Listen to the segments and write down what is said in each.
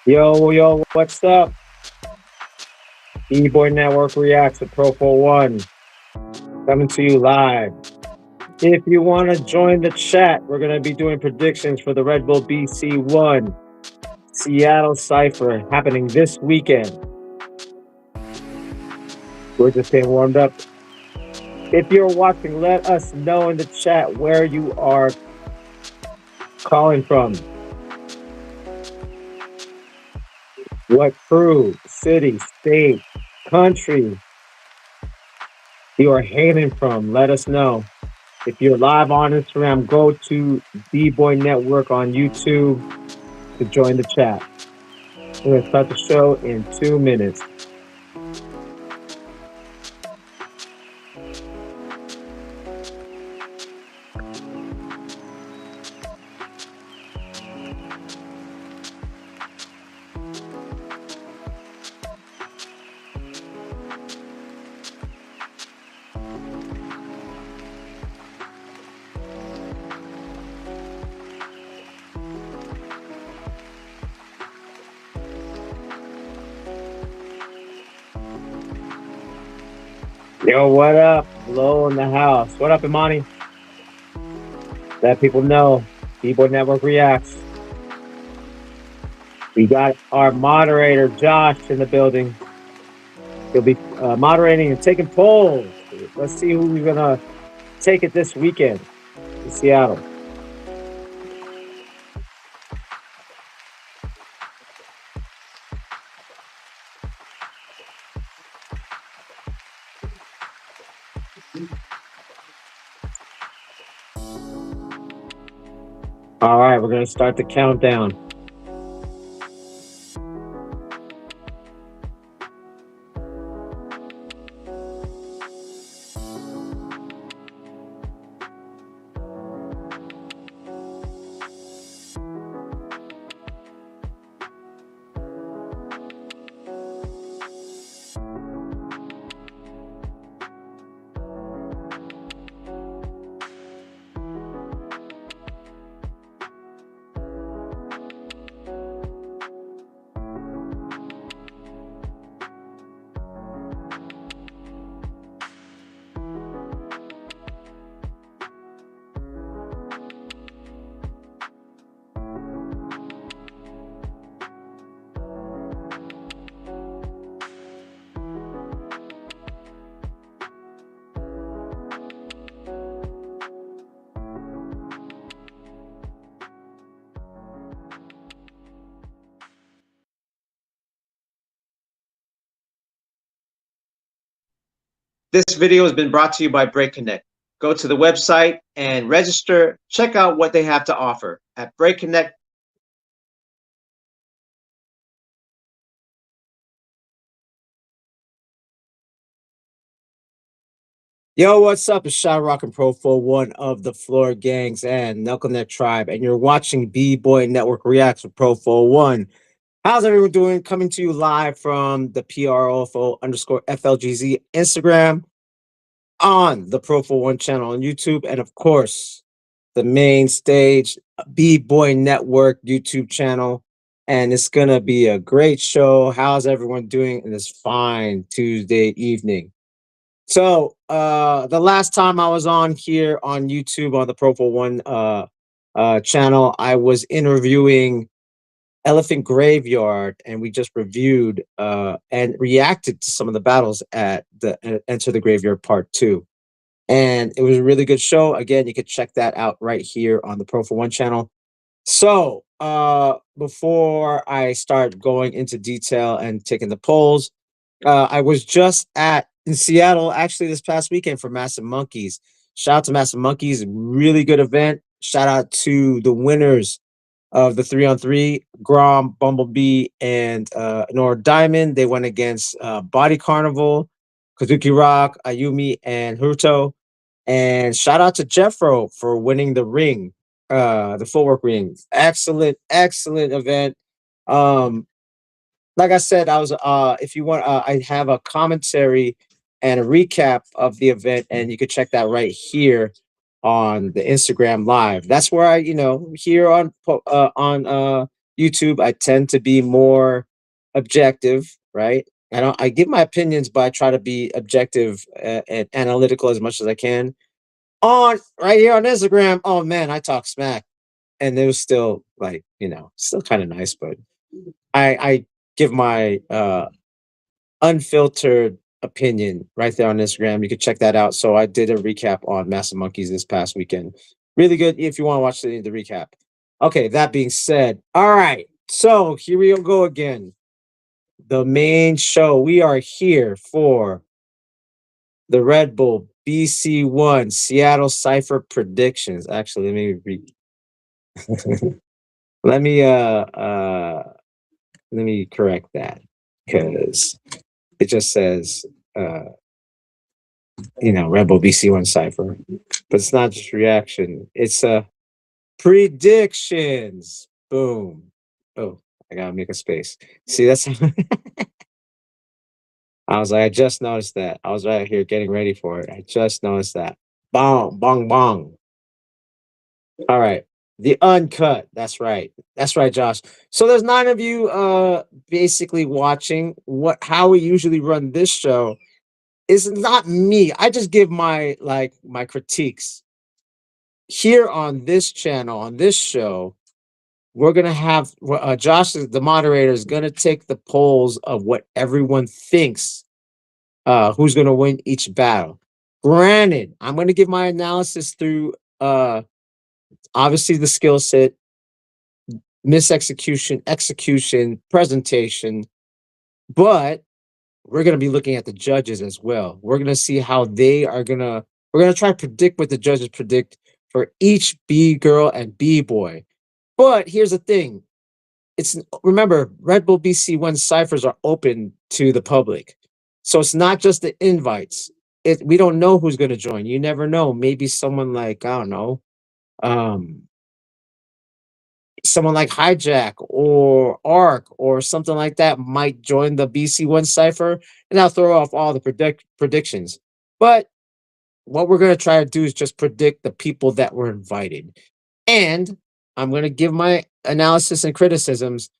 Yo, what's up? Bboy Network reacts to Profowon coming to you live. If you want to join the chat, we're going to be doing predictions for the Redbull BC1 Seattle Cypher happening this weekend. We're just getting warmed up. If you're watching, let us know in the chat where you are calling from. What crew, city, state, country you are hailing from. Let us know. If you're live on Instagram, go to Bboy Network on YouTube to join the chat. We're going to start the show in 2 minutes. Yo, what up? Low in the house. What up, Imani? Let people know. Bboy Network reacts. We got our moderator, Josh, in the building. He'll be moderating and taking polls. Let's see who's going to take it this weekend in Seattle. All right, we're going to start the countdown. This video has been brought to you by Break Connect. Go to the website and register. Check out what they have to offer at Break Connect. Yo, what's up? It's Shot Rock and Profo, one of the Floor Gangs and Knuckleneck Tribe, and you're watching Bboy Network Reacts with Profo1. How's everyone doing? Coming to you live from the PROFO_FLGZ Instagram, on the Profo1 channel on YouTube, and of course, the main stage Bboy Network YouTube channel. And it's gonna be a great show. How's everyone doing in this fine Tuesday evening? So the last time I was on here on YouTube on the Profo1 channel, I was interviewing Elephant Graveyard, and we just reviewed and reacted to some of the battles at the Enter the Graveyard Part 2. And it was a really good show. Again, you could check that out right here on the Profo1 channel. So before I start going into detail and taking the polls, I was just in Seattle actually this past weekend for Massive Monkeys. Shout out to Massive Monkeys, really good event. Shout out to the winners of the 3-on-3, Grom, Bumblebee, and Nora Diamond. They went against Body Carnival, Kazuki Rock, Ayumi, and Haruto. And shout out to Jeffro for winning the ring, the footwork ring. Excellent event. Like I said, I was if you want, I have a commentary and a recap of the event, and you could check that right here on the Instagram live. That's where I, here on YouTube, I tend to be more objective, right? I give my opinions, but I try to be objective and analytical as much as I can. On right here on Instagram, oh man, I talk smack, and it was still like, still kind of nice, but I give my unfiltered opinion right there on Instagram. You can check that out. So I did a recap on Massive Monkeys this past weekend. Really good if you want to watch the recap. Okay, that being said, all right. So here we go again. The main show. We are here for the Red Bull BC1 Seattle Cypher predictions. Actually, let me let me let me correct that because it just says Red Bull BC1 Cypher. But it's not just reaction, it's predictions. Boom. Oh, I gotta make a space. See, that's I was like, I just noticed that. I was right here getting ready for it. I just noticed that. Bong, bong, bong. All right. The uncut. That's right. That's right, Josh. So there's 9 of you basically watching. How we usually run this show is not me. I just give my critiques. Here on this channel, on this show, we're gonna have Josh, the moderator, is gonna take the polls of what everyone thinks who's going to win each battle. Granted, I'm going to give my analysis through obviously the skill set, misexecution, execution, presentation, but we're going to be looking at the judges as well. We're going to see how we're going to try to predict what the judges predict for each B girl and Bboy. But here's the thing. Remember, Red Bull BC1 ciphers are open to the public. So it's not just the invites. We don't know who's going to join. You never know. Maybe someone like, I don't know, um, someone like Hijack or Arc or something like that might join the BC1 cipher, and that'll throw off all the predictions. But what we're going to try to do is just predict the people that were invited. And I'm going to give my analysis and criticisms,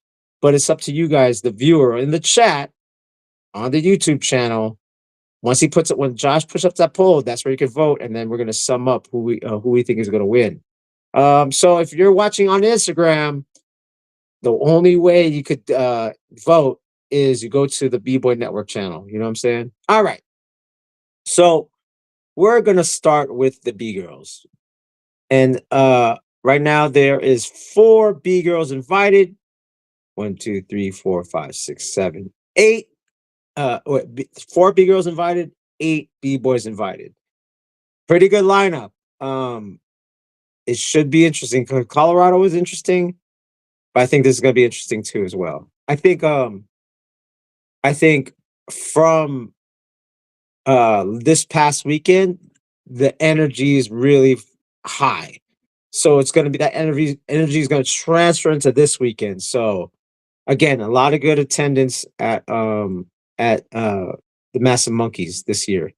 but it's up to you guys, the viewer in the chat on the YouTube channel. When Josh puts up that poll, that's where you can vote, and then we're going to sum up who we think is going to win. So if you're watching on Instagram, the only way you could vote is you go to the Bboy Network channel. You know what I'm saying? All right. So we're going to start with the B girls. And right now there is 4 B girls invited. 1, 2, 3, 4, 5, 6, 7, 8. 4 B girls invited, 8 B boys invited. Pretty good lineup. It should be interesting because Colorado is interesting, but I think this is going to be interesting too as well. I think from this past weekend, the energy is really high. So it's going to be that energy is going to transfer into this weekend. So again, a lot of good attendance at the Massive Monkeys this year.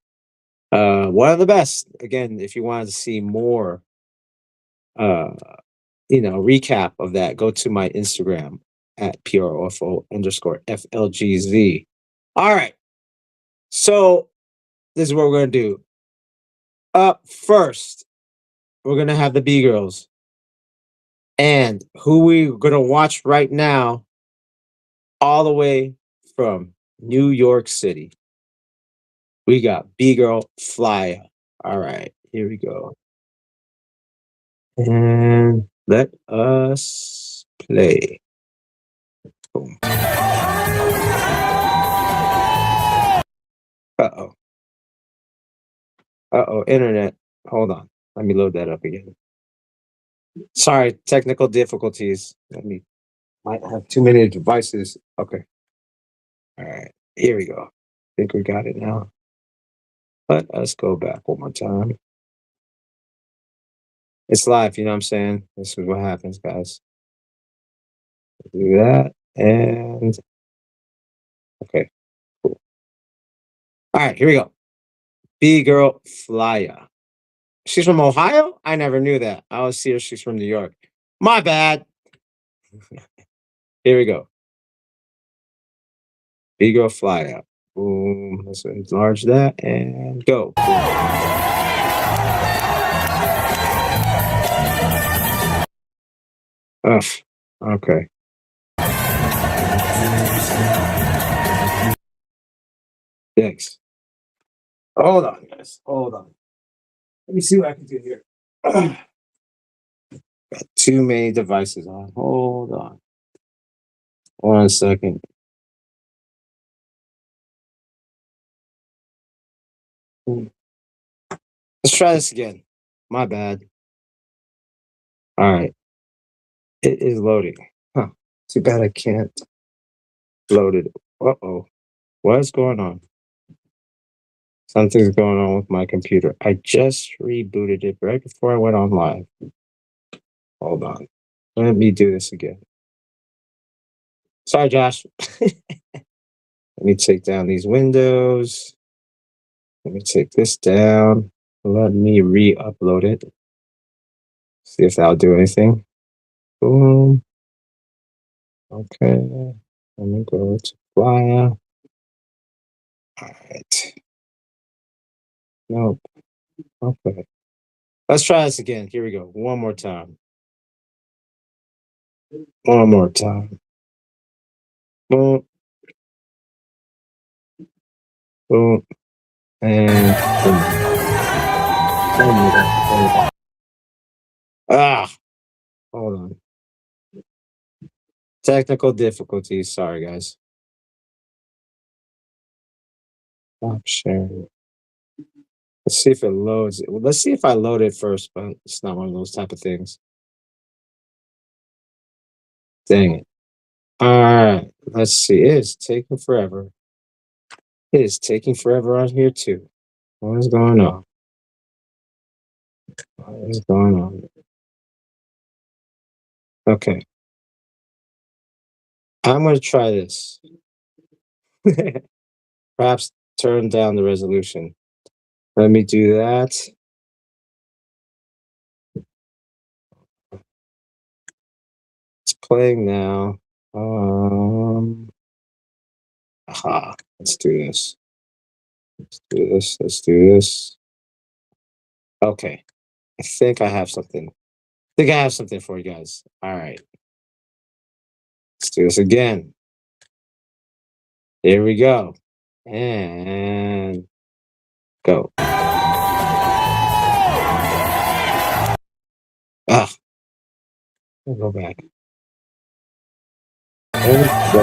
One of the best. Again, if you wanted to see more recap of that, go to my Instagram at PROFO_FLGZ. All right. So this is what we're gonna do. Up first, we're gonna have the B girls. And who we're gonna watch right now, all the way from New York City. We got B girl Flyer. All right, here we go. And let us play. Boom. Uh-oh. Uh-oh, internet. Hold on. Let me load that up again. Sorry, technical difficulties. Might have too many devices. Okay. All right. Here we go. I think we got it now. Let us go back one more time. It's live, you know what I'm saying? This is what happens, guys. Do that. And okay, cool. All right, here we go. B girl Flyer. She's from Ohio? I never knew that. I always see her. She's from New York. My bad. Here we go. Eagle fly out. Boom. Let's enlarge that and go. Ugh. Okay. Thanks. Hold on, guys. Hold on. Let me see what I can do here. Got too many devices on. Hold on. 1 second. Let's try this again. My bad. All right. It is loading. Huh. Too bad I can't load it. Uh-oh. What is going on? Something's going on with my computer. I just rebooted it right before I went on live. Hold on. Let me do this again. Sorry, Josh. Let me take down these windows. Let me take this down. Let me re-upload it. See if that'll do anything. Boom. Okay. Let me go to Flyer. All right. Nope. Okay. Let's try this again. Here we go. One more time. One more time. Boom. Boom. And boom. Ah, hold on. Technical difficulties. Sorry, guys. Stop sharing. Let's see if it loads. Let's see if I load it first, but it's not one of those type of things. Dang it. All right. Let's see. It is taking forever. It is taking forever on here, too. What is going on? What is going on? Okay. I'm going to try this. Perhaps turn down the resolution. Let me do that. It's playing now. Aha. Let's do this. Let's do this. Let's do this. Okay. I think I have something. I think I have something for you guys. All right. Let's do this again. Here we go. And go. Ah, I'll go back. And go.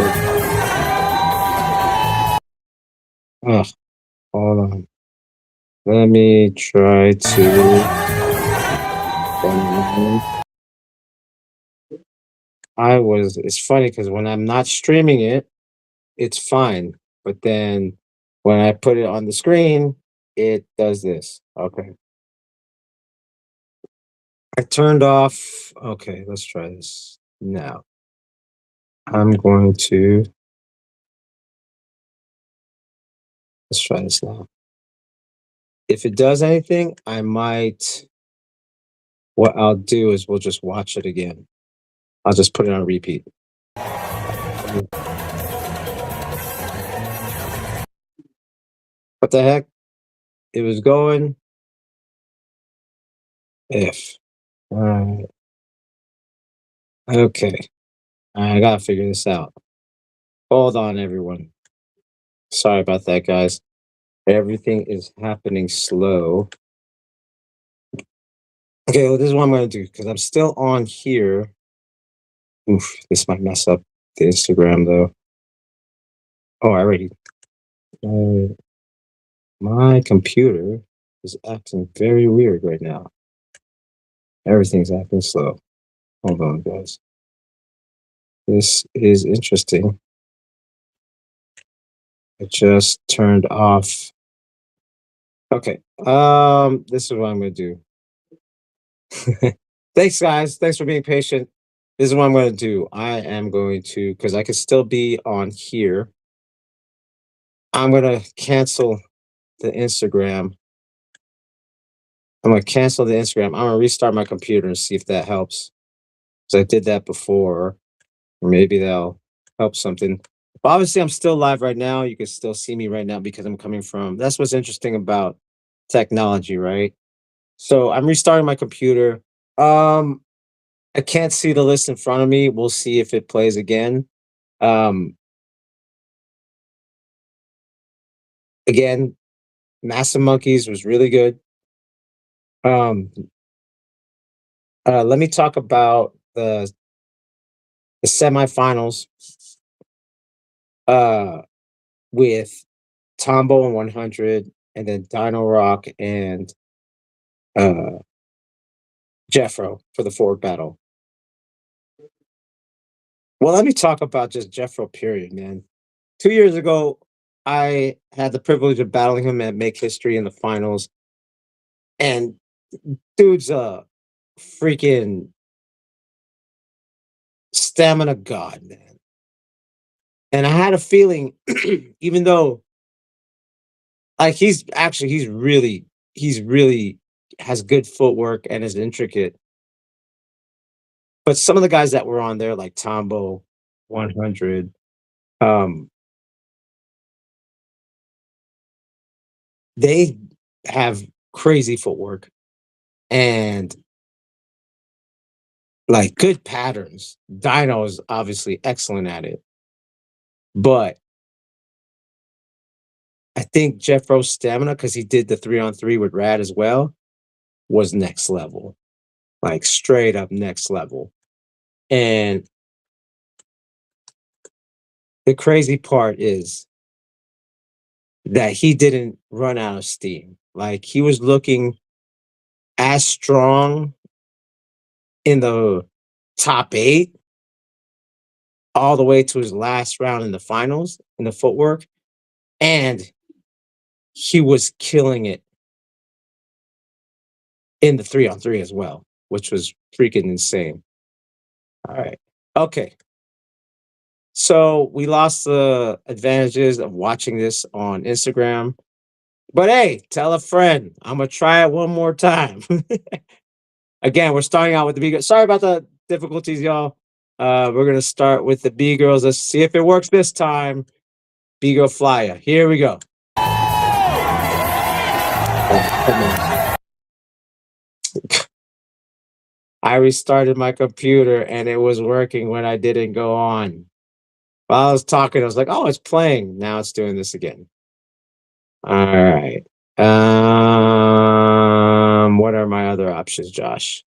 Ah, hold on. Let me try to. It's funny because when I'm not streaming it, it's fine. But then when I put it on the screen, it does this. Okay. I turned off. Okay, let's try this now. I'm going to. Let's try this now. If it does anything, I might. What I'll do is we'll just watch it again. I'll just put it on repeat. What the heck? It was going. If. Alright. Okay. I gotta figure this out. Hold on, everyone. Sorry about that, guys. Everything is happening slow. Okay, well, this is what I'm gonna do because I'm still on here. Oof, this might mess up the Instagram though. Oh, I already. My computer is acting very weird right now. Everything's acting slow. Hold on, guys. This is interesting. It just turned off. Okay. This is what I'm gonna do. Thanks, guys. Thanks for being patient. This is what I'm gonna do. I am going to, because I could still be on here. I'm gonna cancel the Instagram. I'm gonna cancel the Instagram. I'm gonna restart my computer and see if that helps. Because I did that before. Maybe that'll help something. But obviously, I'm still live right now. You can still see me right now because I'm coming from. That's what's interesting about technology, right? So I'm restarting my computer. Um, I can't see the list in front of me. We'll see if it plays again. Um, again, Massive Monkeys was really good. Um, let me talk about the semifinals. Uh, with Tombo and 100, and then Dino Rock and uh Jeffro for the forward battle. Well, let me talk about just Jeffro, period, man. 2 years ago, I had the privilege of battling him at Make History in the finals, and dude's a freaking stamina god, man. And I had a feeling, even though like he's really has good footwork and is intricate. But some of the guys that were on there, like Tombo, 100, um, they have crazy footwork and like good patterns. Dino is obviously excellent at it, but I think Jeff Rowe's stamina, because he did the 3-on-3 with Rad as well, was next level, like straight up next level. And the crazy part is that he didn't run out of steam. Like he was looking as strong in the top 8 all the way to his last round in the finals in the footwork, and he was killing it in the 3-on-3 as well, which was freaking insane. All right. Okay. So we lost the advantages of watching this on Instagram. But hey, tell a friend. I'm gonna try it one more time. Again, we're starting out with the B girls. Sorry about the difficulties, y'all. We're gonna start with the B girls. Let's see if it works this time. B girl flyer. Here we go. Oh, come on. I restarted my computer and it was working when I didn't go on. While I was talking, I was like, oh, it's playing. Now it's doing this again. All right. What are my other options, Josh?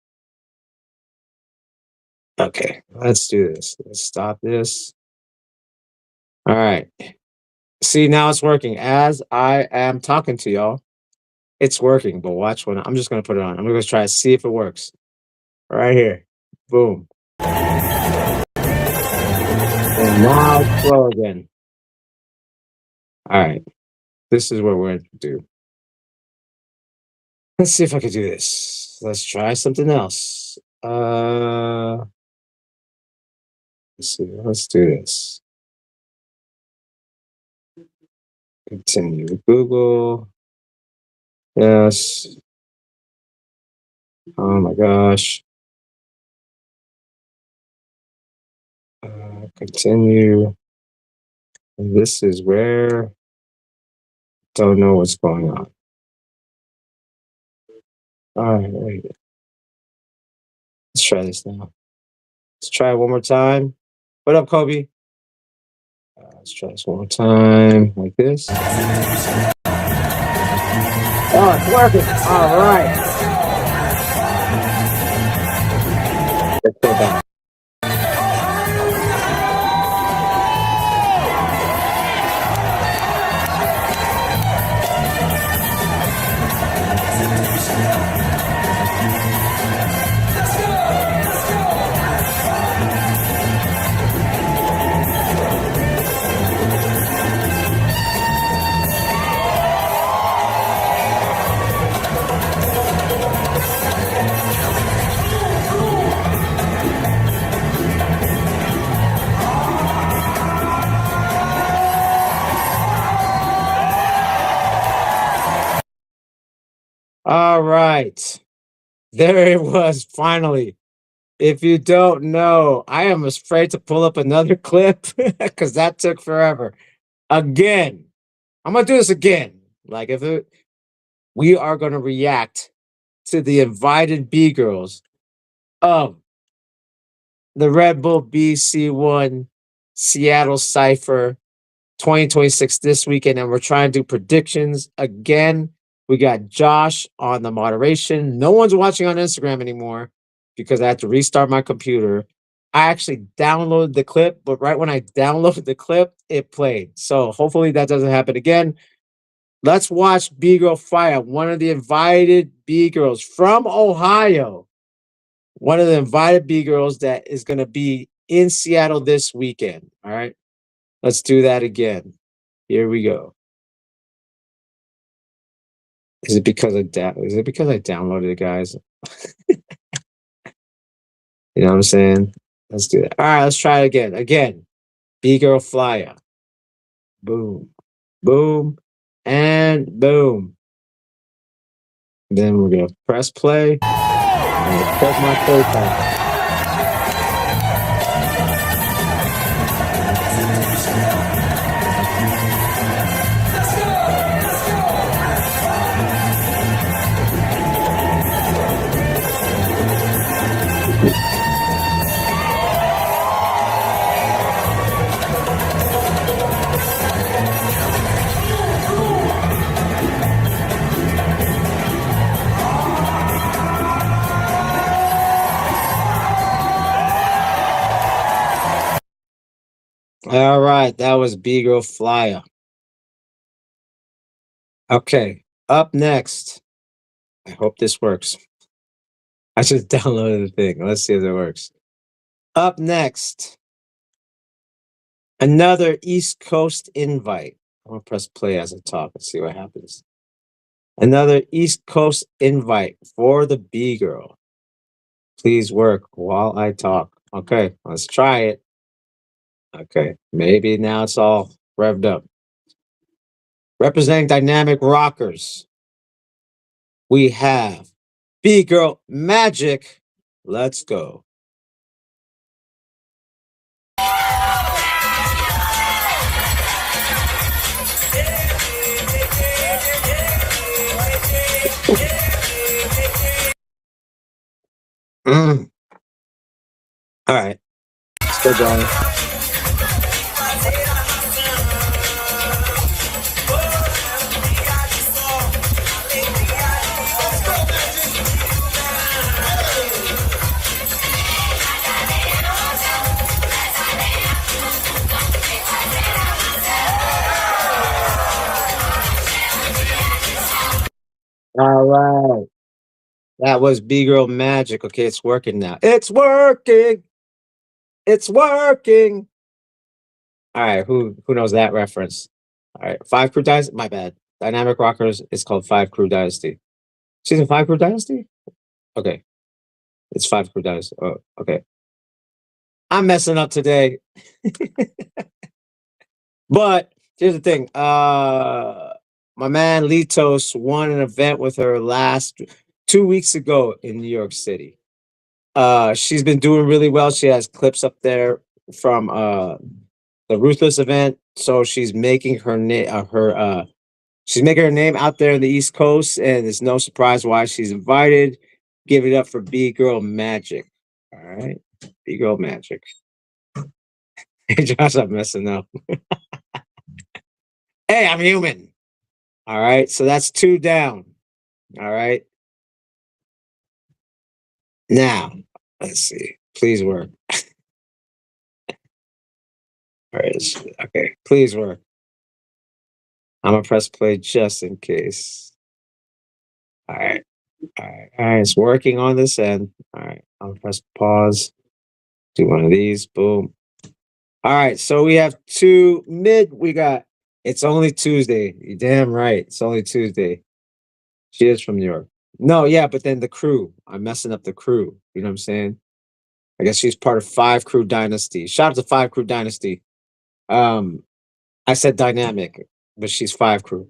Okay, let's do this. Let's stop this. All right. See, now it's working. As I am talking to y'all, it's working. But watch when I'm just gonna put it on. I'm gonna try to see if it works. Right here. Boom. And now it's slow again. All right. This is what we're gonna do. Let's see if I can do this. Let's try something else. Let's see. Let's do this. Continue with Google. Yes. Oh my gosh. Continue. And this is where don't know what's going on. All right, wait. Let's try this now. Let's try it one more time. What up, Kobe? Let's try this one more time, like this. Oh, it's working. All right. Let's go back. All right. There it was, finally. If you don't know, I am afraid to pull up another clip because that took forever. Again, I'm gonna do this again. Like we are gonna react to the invited B girls of the Red Bull BC1 Seattle Cypher 2026 this weekend, and we're trying to do predictions again. We got Josh on the moderation. No one's watching on Instagram anymore because I had to restart my computer. I actually downloaded the clip, but right when I downloaded the clip, it played. So hopefully that doesn't happen again. Let's watch B Girl Fire, one of the invited B girls from Ohio. One of the invited B girls that is going to be in Seattle this weekend. All right. Let's do that again. Here we go. Is it because I downloaded it, guys? You know what I'm saying? Let's do it. All right, let's try it again. Again, B Girl Flyer. Boom, boom, and boom. Then we're gonna press play. I'm gonna press my play button. All right, that was B Girl Flyer. Okay, up next. I hope this works. I just downloaded the thing. Let's see if it works. Up next, another East Coast invite. I'm gonna press play as I talk and see what happens. Another East Coast invite for the B Girl. Please work while I talk. Okay, let's try it. Okay, maybe now it's all revved up. Representing Dynamic Rockers, we have B Girl Magic. Let's go. All right, still going. All right. That was B Girl Magic. Okay, it's working now. It's working. It's working. All right, who knows that reference? All right, Five Crew Dynasty. My bad. Dynamic Rockers is called Five Crew Dynasty. Season 5 Crew Dynasty? Okay. It's 5 Crew Dynasty. Oh, okay. I'm messing up today. But here's the thing. My man Litos won an event with her last 2 weeks ago in New York City. She's been doing really well. She has clips up there from the Ruthless event. So she's making her she's making her name out there in the East Coast, and it's no surprise why she's invited. Give it up for B Girl Magic. All right, B Girl Magic. Hey, Josh, I'm messing up. Hey, I'm human. All right, so that's 2 down. All right. Now, let's see. Please work. All right. Okay. Please work. I'm gonna press play just in case. All right. All right. All right. It's working on this end. All right. I'm gonna press pause. Do one of these. Boom. All right. So we have 2 mid. We got. It's only Tuesday. You're damn right. It's only Tuesday. She is from New York. No, yeah, but then the crew. I'm messing up the crew. You know what I'm saying? I guess she's part of 5 Crew Dynasty. Shout out to 5 Crew Dynasty. Um, I said dynamic, but she's 5 Crew.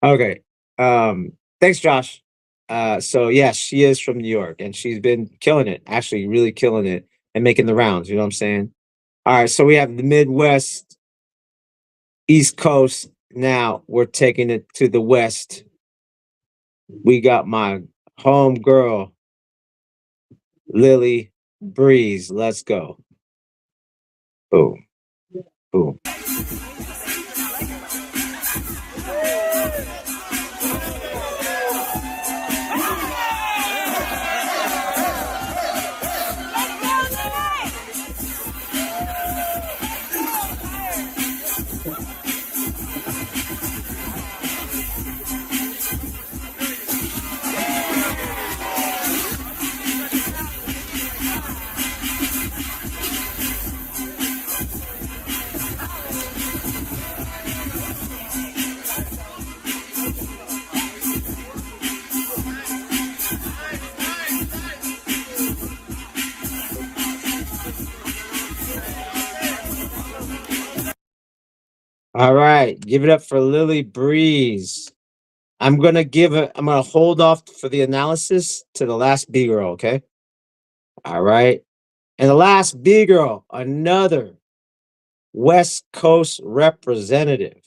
Okay. Thanks, Josh. So yeah, she is from New York, and she's been killing it. Actually, really killing it and making the rounds. You know what I'm saying? All right, so we have the Midwest, East Coast. Now we're taking it to the West. We got my home girl, Lily Breeze. Let's go. Boom, boom. All right, give it up for Lily Breeze. I'm gonna hold off for the analysis to the last B girl, okay? All right. And the last B girl, another West Coast representative.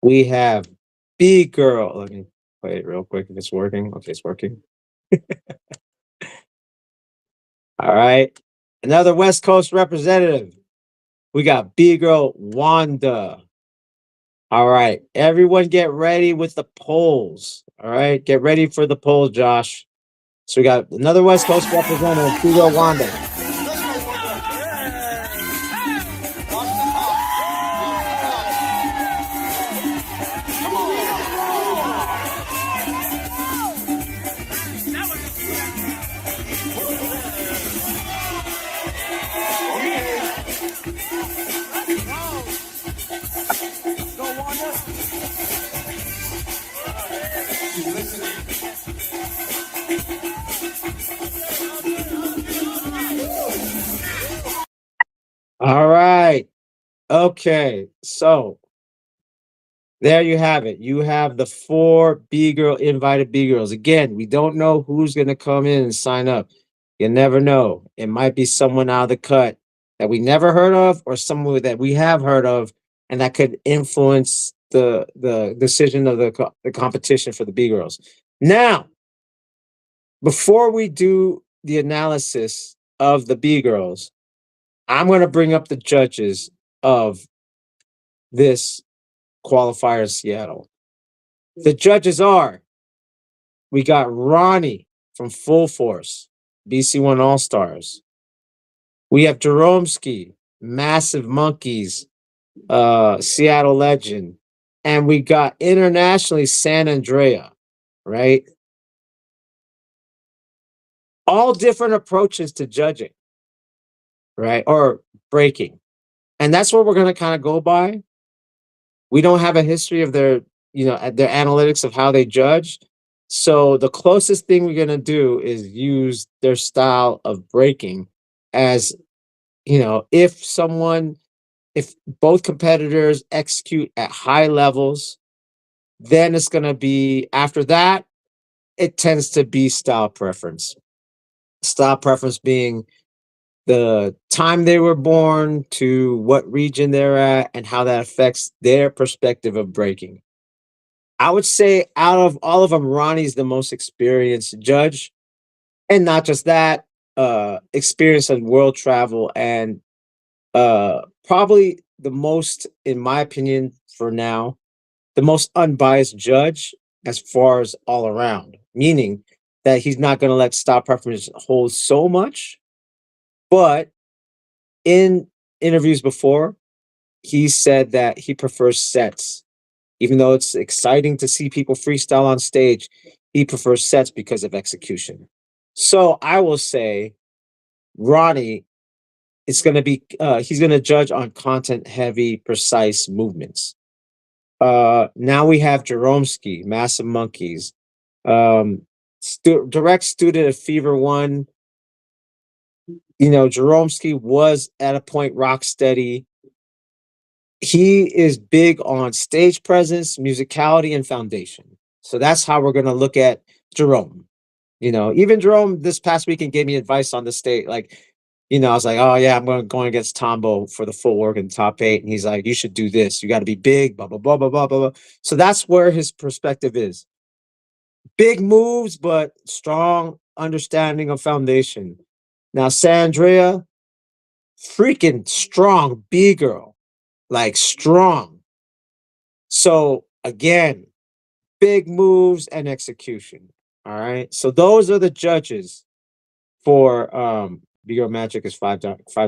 We have B girl. Let me play it real quick if it's working. Okay, it's working. All right. Another West Coast representative. We got B girl Wanda. All right. Everyone get ready with the polls. All right. Get ready for the polls, Josh. So we got another West Coast representative, B girl Wanda. All right. Okay. So there you have it. You have the 4 invited B girls. Again, we don't know who's going to come in and sign up. You never know. It might be someone out of the cut that we never heard of, or someone that we have heard of, and that could influence the decision of the competition for the B girls. Now, before we do the analysis of the B girls, I'm going to bring up the judges of this qualifier in Seattle. The judges are, we got Ronnie from Full Force, BC1 All Stars. We have Jeromski, Massive Monkeys, Seattle Legend. And we got internationally San Andrea, right? All different approaches to judging, right? Or breaking. And that's what we're going to kind of go by. We don't have a history of their, their analytics of how they judge. So the closest thing we're going to do is use their style of breaking as, if both competitors execute at high levels, then it's going to be, after that, it tends to be style preference. Style preference being the time they were born to what region they're at and how that affects their perspective of breaking. I would say out of all of them, Ronnie's the most experienced judge. And not just that, experience in world travel, and probably the most, in my opinion, for now, the most unbiased judge as far as all around, meaning that he's not going to let style preference hold so much. But in interviews before, he said that he prefers sets. Even though it's exciting to see people freestyle on stage, he prefers sets because of execution. So I will say Ronnie, it's going to be, he's going to judge on content heavy, precise movements. Now we have Jeromski, Massive Monkeys, direct student of Fever One. Jeromski was at a point rock steady. he is big on stage presence, musicality, and foundation. So that's how we're gonna look at Jerome. You know, even Jerome this past weekend gave me advice on the stage. Like, you know, I was like, oh yeah, I'm going against Tombo for the footwork in top 8. And he's like, you should do this. You got to be big, blah, blah, blah, blah, blah, blah, blah. So that's where his perspective is. Big moves, but strong understanding of foundation. Now, Sandria, freaking strong B girl, like strong. So again, big moves and execution. All right. So those are the judges for Big Girl Magic is five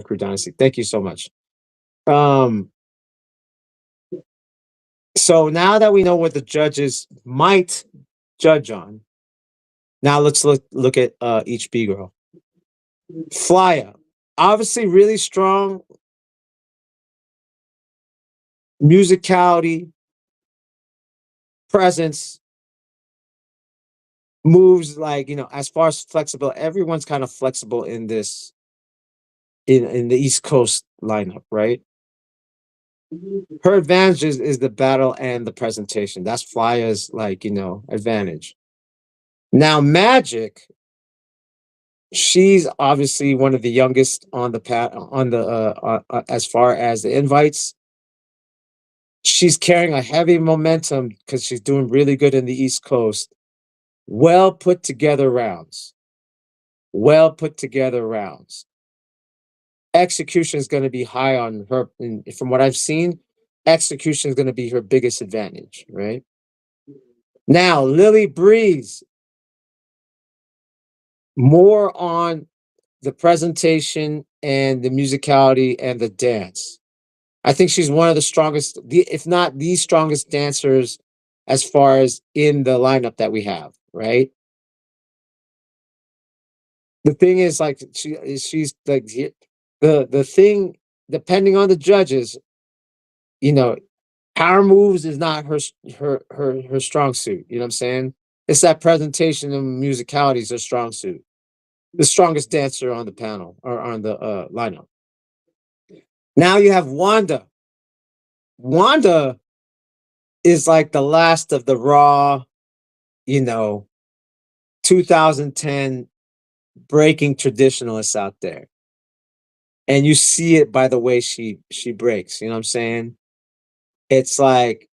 crew dynasty. Thank you so much. Um so now that we know what the judges might judge on, now let's look at each B girl. Flya, obviously really strong musicality, presence, moves like, you know, as far as flexible, everyone's kind of flexible in this in the East Coast lineup, right? Her advantage is the battle and the presentation. That's Flya's like, you know, advantage. Now Magic, she's obviously one of the youngest on the as far as the invites. She's carrying a heavy momentum because she's doing really good in the East Coast. Well put together rounds. Well put together rounds. Execution is going to be high on her. And from what I've seen, execution is going to be her biggest advantage, right? Now, Lily Breeze, more on the presentation and the musicality and the dance. I think she's one of the strongest, if not the strongest dancers as far as in the lineup that we have, right? The thing is, like, she's like the thing, depending on the judges, you know, power moves is not her strong suit. You know what I'm saying? It's that presentation and musicality is her strong suit. The strongest dancer on the panel or on the lineup. Now you have Wanda. Wanda is like the last of the raw, you know, 2010 breaking traditionalists out there. And you see it by the way she breaks, you know what I'm saying? It's like,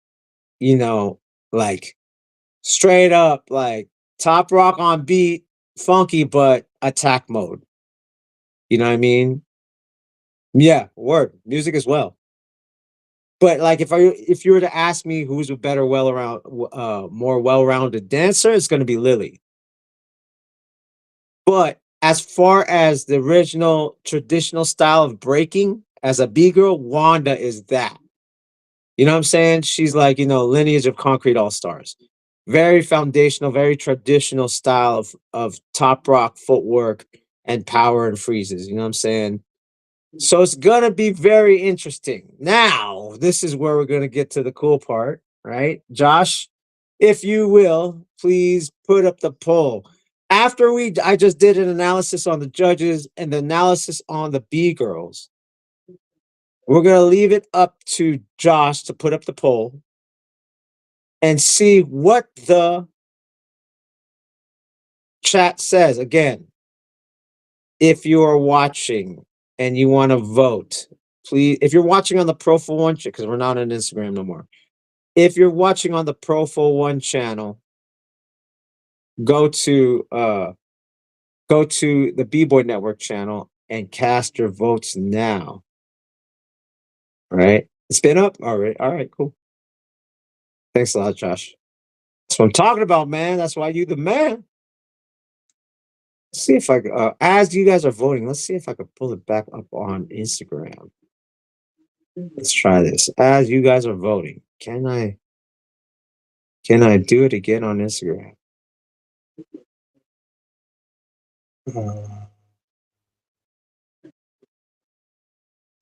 you know, like straight up like top rock on beat, funky but attack mode. You know what I mean? Yeah, word. Music as well. But like if you were to ask me who's a better more well-rounded dancer, it's gonna be Lily. But as far as the original traditional style of breaking as a B girl, Wanda is that. You know what I'm saying? She's like, you know, lineage of concrete all-stars. Very foundational, very traditional style of top rock footwork and power and freezes. You know what I'm saying? So it's gonna be very interesting. Now, this is where we're gonna get to the cool part, right? Josh, if you will, please put up the poll. After I just did an analysis on the judges and the analysis on the B girls. We're gonna leave it up to Josh to put up the poll and see what the chat says. Again, if you are watching and you want to vote, please, if you're watching on the Profowon, because we're not on Instagram no more. If you're watching on the Profowon channel, go to the Bboy Network channel and cast your votes now. All right. It's been up? All right. All right, cool. Thanks a lot, Josh. That's what I'm talking about, man. That's why you the man. Let's see if I as you guys are voting, let's see if I can pull it back up on Instagram. Let's try this. As you guys are voting, can I do it again on Instagram?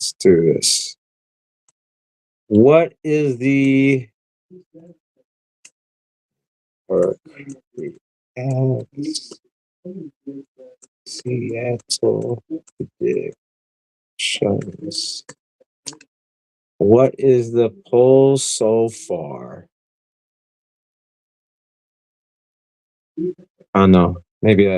Let's do this. What is the or Seattle predictions What is the poll so far? I don't know. Maybe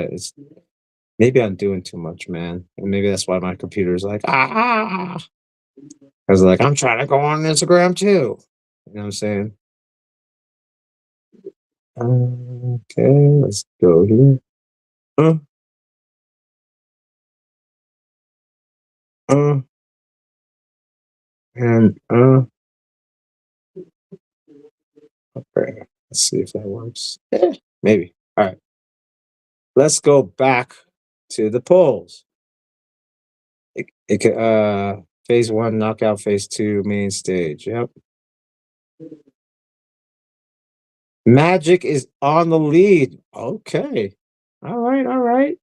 I'm doing too much, man. And maybe that's why my computer's like, ah. I was like, I'm trying to go on Instagram too. You know what I'm saying? Okay, let's go here. Uh, uh, and okay. Let's see if that works. Maybe. All right. Let's go back to the polls. Phase one, knockout, phase two, main stage. Yep. Magic is on the lead. Okay. All right, all right.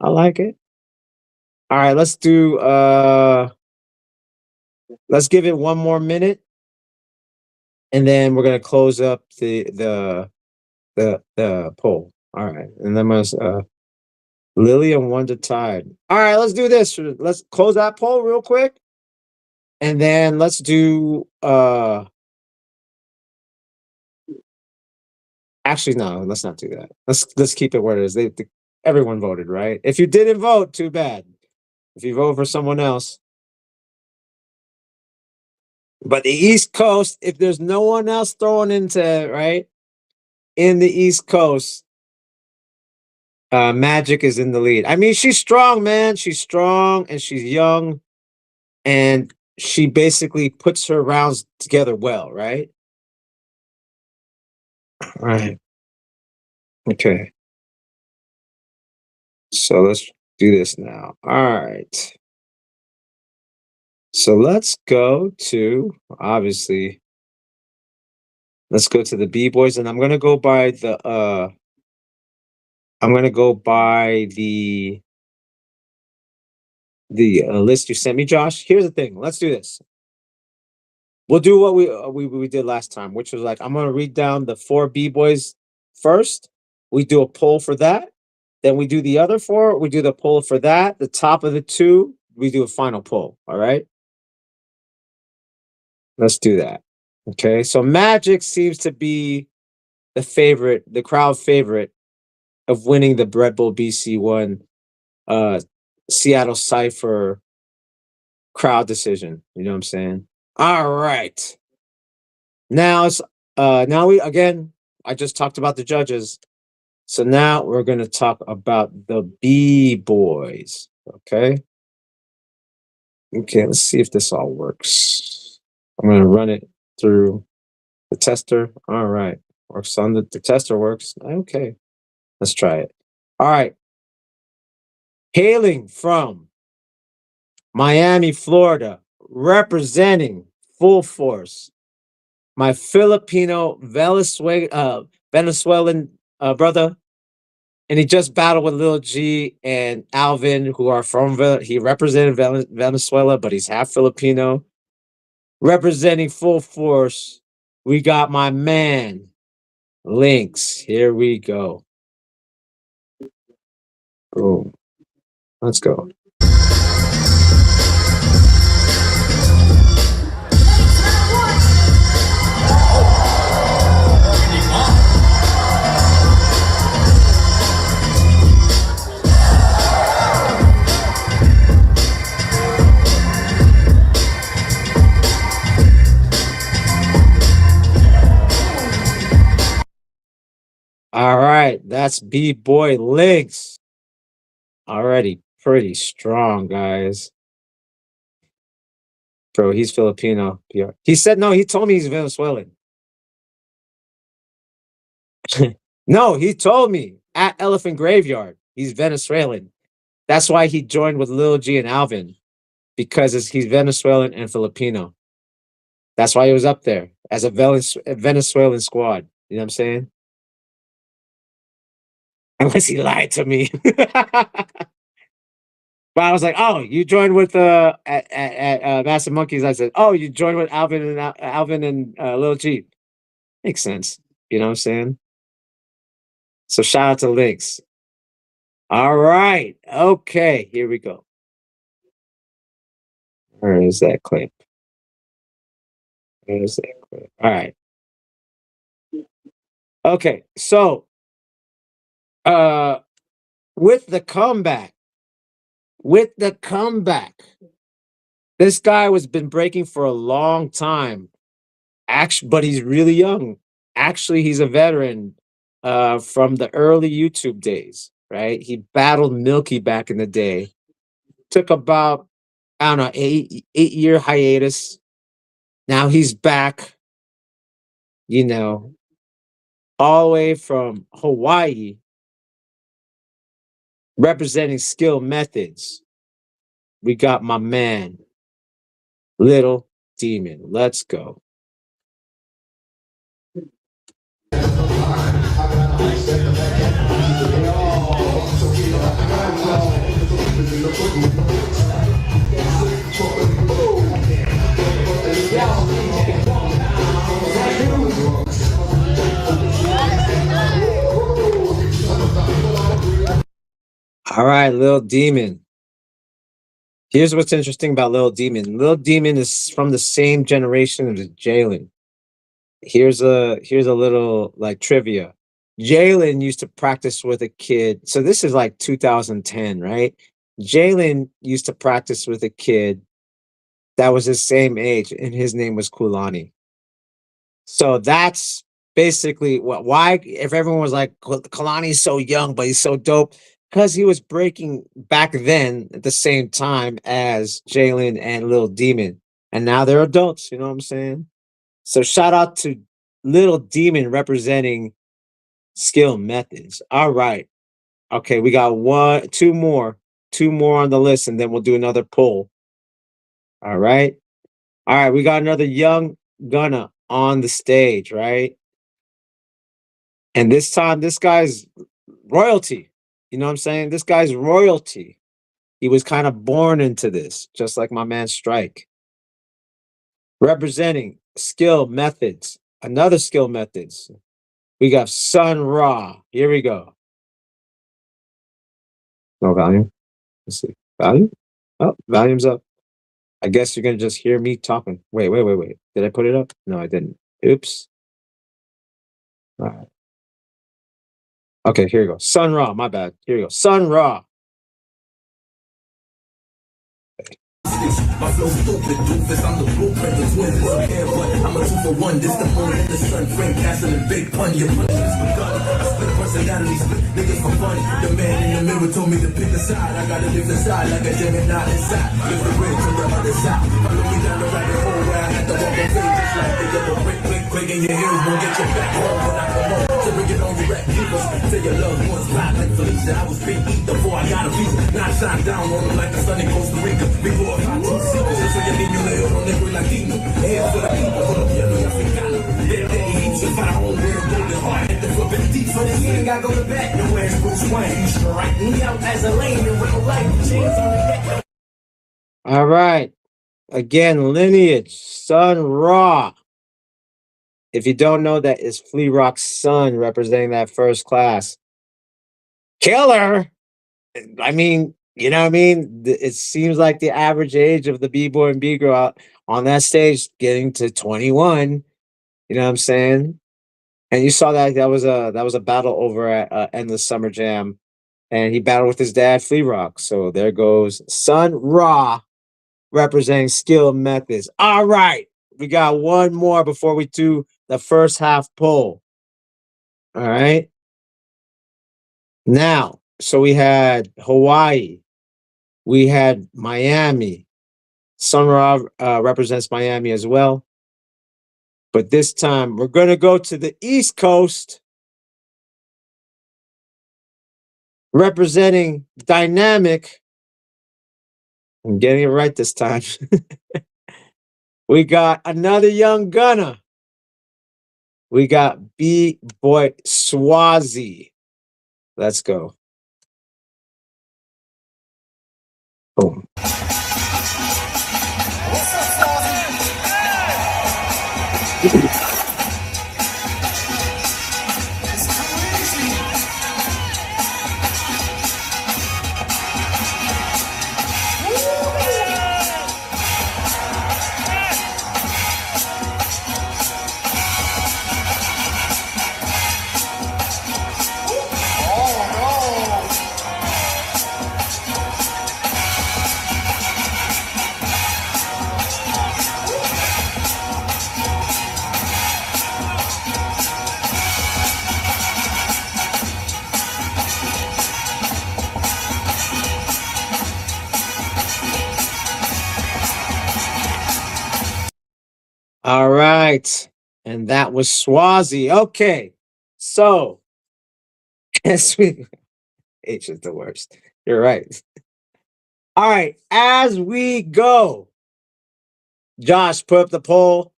I like it. All right, let's give it one more minute and then we're gonna close up the poll. All right. And then Lily and Wonder tied. All right, let's do this. Let's close that poll real quick. And then let's do actually no, let's not do that. Let's keep it where it is. Everyone voted, right? If you didn't vote, too bad. If you vote for someone else. But the East Coast, if there's no one else throwing into it, right? In the East Coast, Magic is in the lead. I mean, she's strong, man. She's strong and she's young, and she basically puts her rounds together well, right? Right. Okay. So let's do this now. All right. So let's go to obviously. Let's go to the B-boys, and I'm gonna go by the list you sent me, Josh. Here's the thing. Let's do this. We'll do what we did last time, which was like I'm gonna read down the four B-boys first. We do a poll for that. Then we do the other four. We do the poll for that. The top of the two, we do a final poll. All right. Let's do that. Okay. So Magic seems to be the favorite, the crowd favorite of winning the Redbull BC1 uh Seattle Cypher crowd decision. You know what I'm saying? All right. Now it's now we again I just talked about the judges. So now we're gonna talk about the B-boys. Okay. Okay, let's see if this all works. I'm gonna run it through the tester. All right. Works on the tester works. Okay. Let's try it. All right. Hailing from Miami, Florida, representing full force, my Filipino Venezuelan brother, and he just battled with Lil G and Alvin, who are from he represented Venezuela, but he's half Filipino. Representing full force, we got my man Lynx. Here we go. Boom. Let's go. All right, that's B-boy Lynx. Already pretty strong, guys. Bro, he's Filipino. Yeah. He said no, he told me he's Venezuelan. No, he told me at Elephant Graveyard he's Venezuelan. That's why he joined with Lil G and Alvin, because he's Venezuelan and Filipino. That's why he was up there as a Venezuelan squad. You know what I'm saying? Unless he lied to me. But I was like, "Oh, you joined with at Massive Monkeys." I said, "Oh, you joined with Alvin and Lil G." Makes sense. You know what I'm saying? So shout out to Lynx. All right. Okay, here we go. Where is that clip? All right. Okay. So, uh, with the comeback, with the comeback, this guy was been breaking for a long time. Actually, but he's really young. Actually, he's a veteran from the early YouTube days, right? He battled Milky back in the day. Took about, I don't know, eight-year hiatus. Now he's back, you know, all the way from Hawaii, representing skill methods. We got my man, Little Demon. Let's go. All right, Little Demon. Here's what's interesting about Little Demon. Little Demon is from the same generation as Jalen. Here's a little like trivia. Jalen used to practice with a kid. So this is like 2010, right? Jalen used to practice with a kid that was his same age, and his name was Kulani. So that's basically why, if everyone was like, Kalani's so young, but he's so dope, because he was breaking back then at the same time as Jalen and Little Demon. And now they're adults, you know what I'm saying? So shout out to Little Demon representing skill methods. All right. Okay, we got two more on the list, and then we'll do another poll. All right. All right, we got another young gunner on the stage, right? And this time, this guy's royalty. You know what I'm saying? This guy's royalty. He was kind of born into this, just like my man Strike. Representing skill methods, another skill methods. We got Sun Ra. Here we go. No volume. Let's see. Volume? Oh, volume's up. I guess you're gonna just hear me talking. Wait. Did I put it up? No, I didn't. Oops. All right. Okay, here we go. Sun Ra, my bad. Here we go. Sun Ra. My flow stupid, doofus, I'm the blueprint, the twins disappear, but I'm a 2-for-1, this the moon and the sun, frame castle and big pun, your punishment is begun, I split personality, split niggas for fun, the man in the mirror told me to pick a side, I gotta live the side like a Gemini inside, live the rich on the other side, follow me down the rabbit hole where I had to walk on stage just like they get the click, and your heels won't get your back home when I come home, so bring it on your rap keepers, tell your loved ones, fly like Felicia, I was being eat before I got a piece, not shot down on them like the sun in Costa Rica, before I got two secrets, yo soy el niño león, no negro y latino, es de la people, colombiano y africano, de heat, you find home with a golden heart, and the flipping deep, so this ain't gotta go to bed, nowhere's Bruce Wayne, you strike me out as a lane, in real life, chains on the neck. All right. Again, lineage, Sun Ra. If you don't know, that is Flea Rock's son representing that first class. Killer. I mean, you know what I mean? It seems like the average age of the B-boy and B-girl out on that stage getting to 21. You know what I'm saying? And you saw that that was a battle over at Endless Summer Jam, and he battled with his dad, Flea Rock. So there goes Sun Ra representing skill methods. All right, we got one more before we do the first half poll. All right. Now, so we had Hawaii, we had Miami. Sun Ra represents Miami as well. But this time we're going to go to the East Coast, representing Dynamic. I'm getting it right this time. We got another young gunner. We got Bboy Swazi. Let's go. Boom. All right. And that was Swazi. Okay. So, as we H is the worst. You're right. All right. As we go, Josh, put up the poll.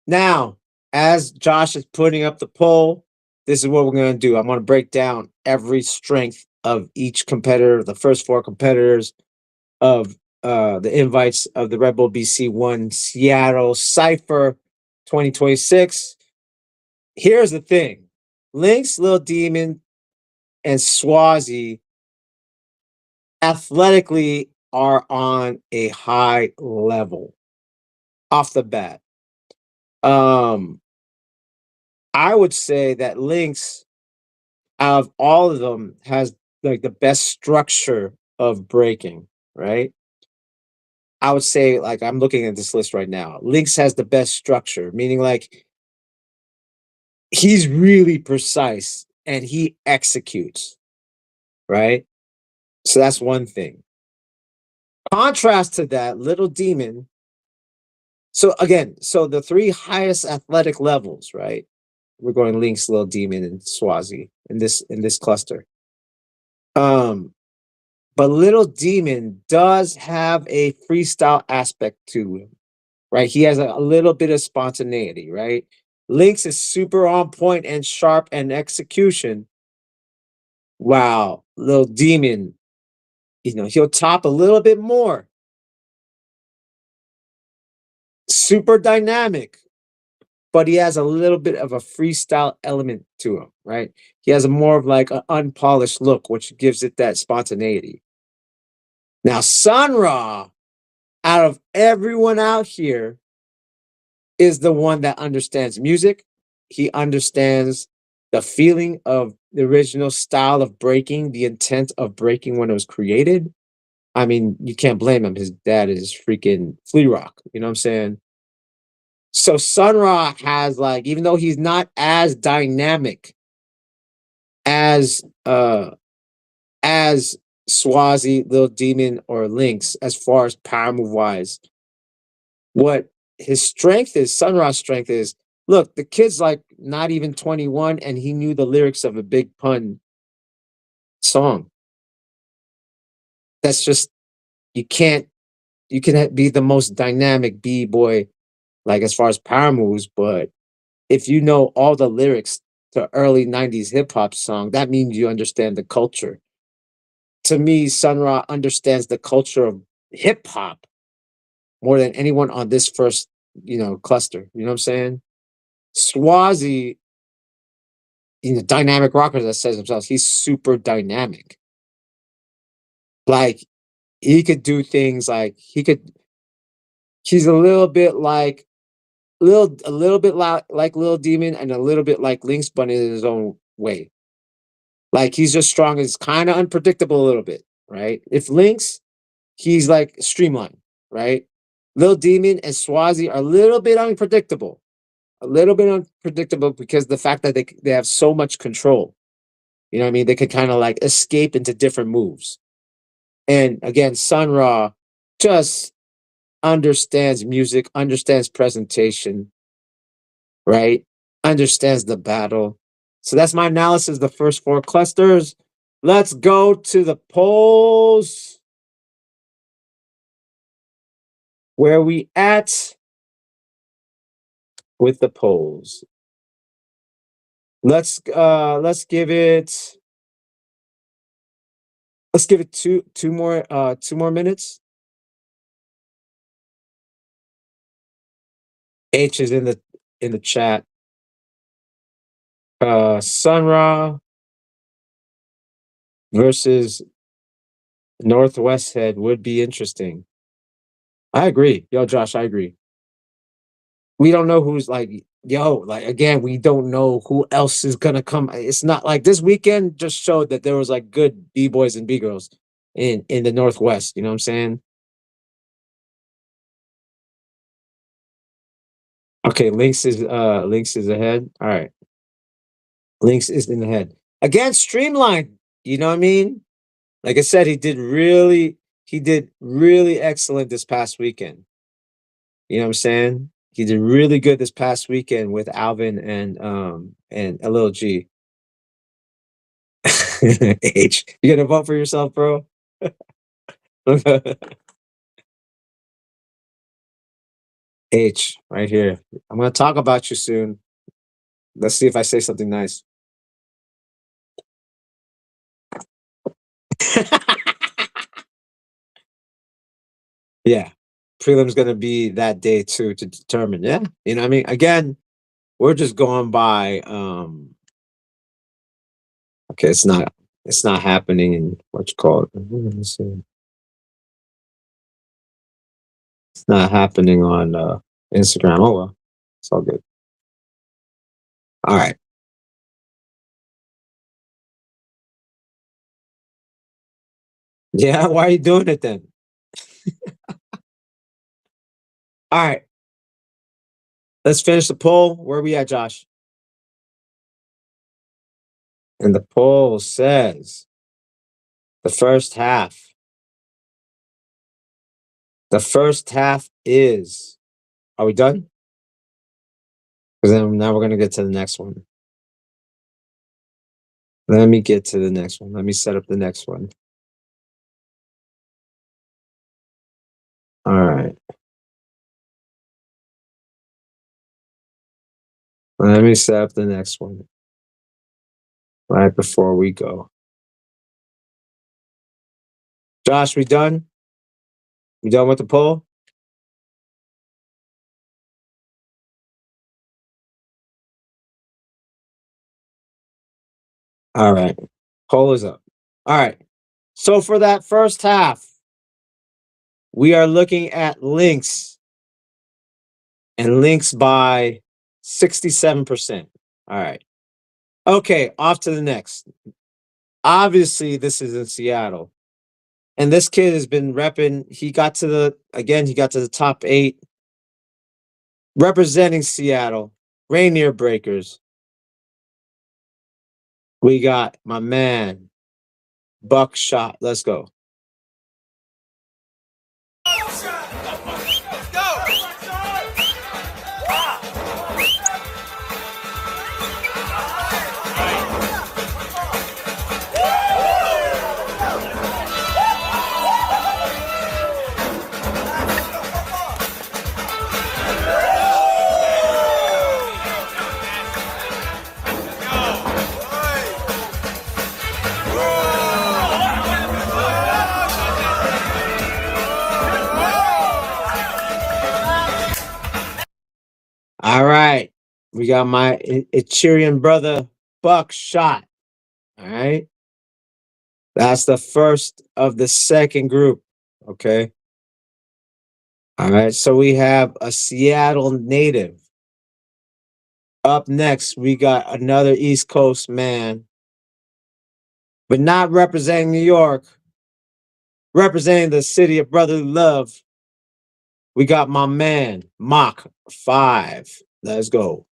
Now, as Josh is putting up the poll, this is what we're going to do. I'm going to break down every strength of each competitor, the first four competitors of the invites of the Red Bull BC1 Seattle Cypher 2026. Here's the thing. Lynx, Lil Demon, and Swazi athletically are on a high level off the bat. I would say that Lynx, out of all of them, has like the best structure of breaking, right? I would say, like, I'm looking at this list right now. Lynx has the best structure, meaning like he's really precise and he executes, right? So that's one thing. Contrast to that, Little Demon. So again, so the three highest athletic levels, right? We're going Lynx, Little Demon, and Swazi in this cluster. But Little Demon does have a freestyle aspect to him, right? He has a little bit of spontaneity, right? Lynx is super on point and sharp and execution. Wow, Little Demon, he'll top a little bit more. Super dynamic, but he has a little bit of a freestyle element to him, right? He has a more of like an unpolished look, which gives it that spontaneity. Now, Sun Ra, out of everyone out here, is the one that understands music. He understands the feeling of the original style of breaking, the intent of breaking when it was created. I mean, you can't blame him. His dad is freaking Flea Rock. You know what I'm saying? So Sun Ra has like, even though he's not as dynamic as as Swazi, Lil Demon, or Lynx, as far as power move wise, what his strength is, Sun Ra's strength is, look, the kid's like not even 21 and he knew the lyrics of a Big Pun song. That's just, you can be the most dynamic B-boy, like as far as power moves, but if you know all the lyrics to early 90s hip hop song, that means you understand the culture. To me, Sun Ra understands the culture of hip hop more than anyone on this first, cluster. You know what I'm saying? Swazi, dynamic rocker that says himself, he's super dynamic. Like he could do things like he's a little bit like a little bit like Lil Demon and a little bit like Lynx, but in his own way. Like he's just strong, it's kind of unpredictable a little bit, right? If Lynx, he's like streamlined, right? Lil Demon and Swazi are a little bit unpredictable. A little bit unpredictable because the fact that they have so much control. You know what I mean? They could kind of like escape into different moves. And again, Sun Ra just understands music, understands presentation, right? Understands the battle. So that's my analysis of the first four clusters. Let's go to the polls. Where we at with the polls? Let's give it two more minutes. H is in the chat. Sun Ra versus Northwest Head would be interesting. I agree. Yo, Josh, I agree. We don't know who's like, again, we don't know who else is gonna come. It's not like this weekend just showed that there was like good B-boys and B-girls in the Northwest. You know what I'm saying? Okay, Lynx is ahead. All right. Lynx is in the head. Again, streamlined. You know what I mean? Like I said, he did really excellent this past weekend. You know what I'm saying? He did really good this past weekend with Alvin and a little G. H, you gonna vote for yourself, bro? H, right here. I'm gonna talk about you soon. Let's see if I say something nice. Yeah. Prelim's gonna be that day too to determine. Yeah. You know what I mean? Again, we're just going by okay, it's not happening in what you call it. Let's see. It's not happening on Instagram. Oh well. It's all good. All right. Yeah, why are you doing it then? All right. Let's finish the poll. Where are we at, Josh? And the poll says the first half. The first half is. Are we done? Because then now we're gonna get to the next one. Let me get to the next one. Let me set up the next one. All right. Let me set up the next one right before we go. Josh, we done? We done with the poll? All right. Poll is up. All right. So for that first half, we are looking at links and links by 67%. All right. Okay, off to the next. Obviously, this is in Seattle. And this kid has been repping. He got to the top 8 representing Seattle. Rainier Breakers. We got my man, Buckshot. Let's go. All right. We got my Ichirian brother, Buckshot. All right. That's the first of the second group. Okay. All right. So we have a Seattle native. Up next, we got another East Coast man, but not representing New York, representing the city of brotherly love. We got my man, Mach 5. Let's go.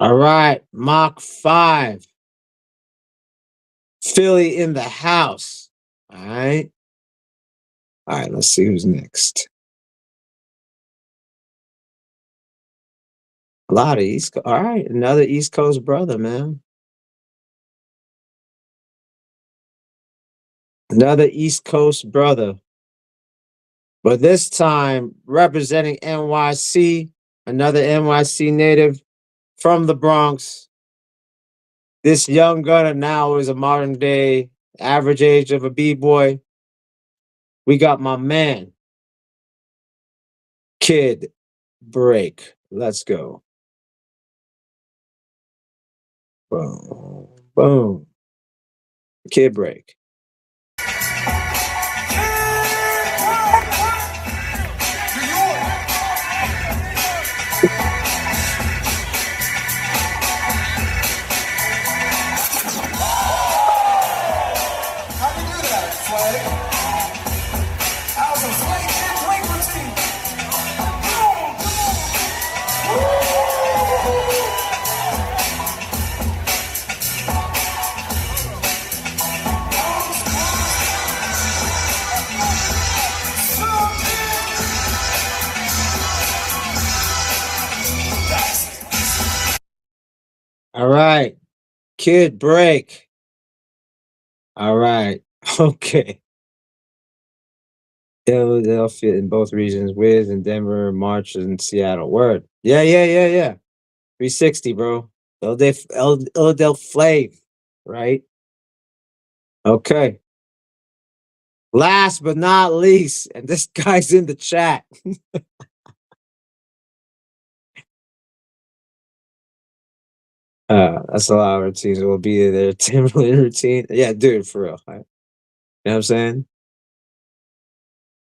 All right, Mach 5. Philly in the house. All right. All right, let's see who's next. A lot of East Coast. All right, another East Coast brother, man. Another East Coast brother. But this time representing NYC, another NYC native from the Bronx. This young gunner now is a modern day average age of a B-boy. We got my man, Kid Break. Let's go. Boom. Boom. Kid Break. All right. Kid break. All right. Okay. Philadelphia in both regions. Wiz in Denver, March in Seattle. Word. Yeah. 360, bro. Philadelphia Flav, right? Okay. Last but not least, and this guy's in the chat. That's a lot of routines. Will be there. Timberland routine. Yeah, dude, for real. Right? You know what I'm saying?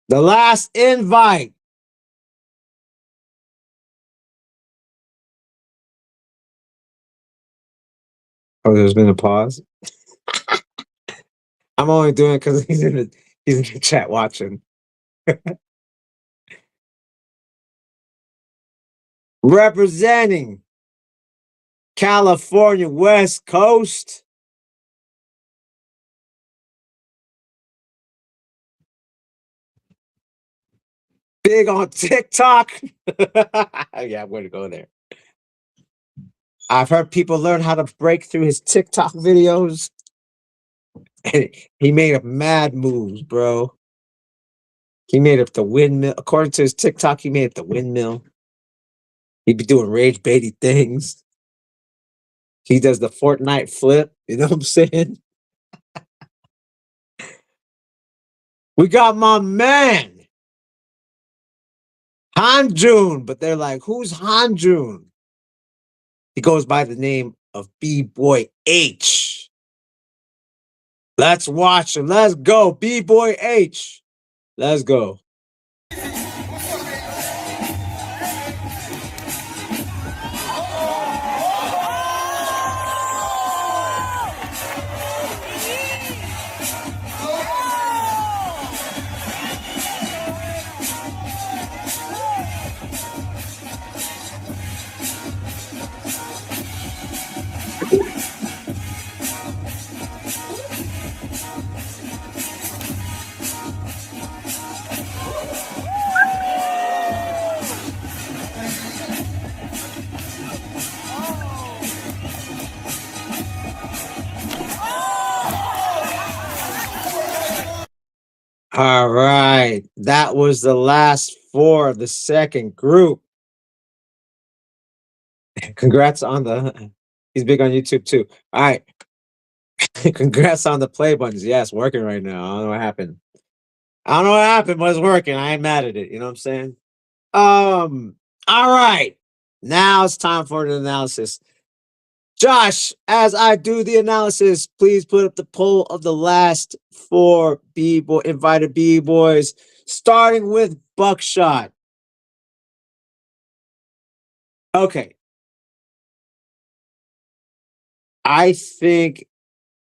The last invite. Oh, there's been a pause. I'm only doing it because he's in the chat watching. Representing California West Coast. Big on TikTok. Yeah, I'm going to go there. I've heard people learn how to break through his TikTok videos. And he made up mad moves, bro. He made up the windmill. According to his TikTok, he made up the windmill. He'd be doing rage baity things. He does the Fortnite flip. You know what I'm saying? We got my man, Hanjun. But they're like, who's Hanjun? He goes by the name of Bboy H. Let's watch him. Let's go. Bboy H. Let's go. All right. That was the last four of the second group. Congrats on the. He's big on YouTube too. All right. Congrats on the play buttons. Yeah, it's working right now. I don't know what happened. I don't know what happened, but it's working. I ain't mad at it. You know what I'm saying? All right. Now it's time for the analysis. Josh, as I do the analysis, please put up the poll of the last four B-boy invited B-boys, starting with Buckshot. Okay. I think,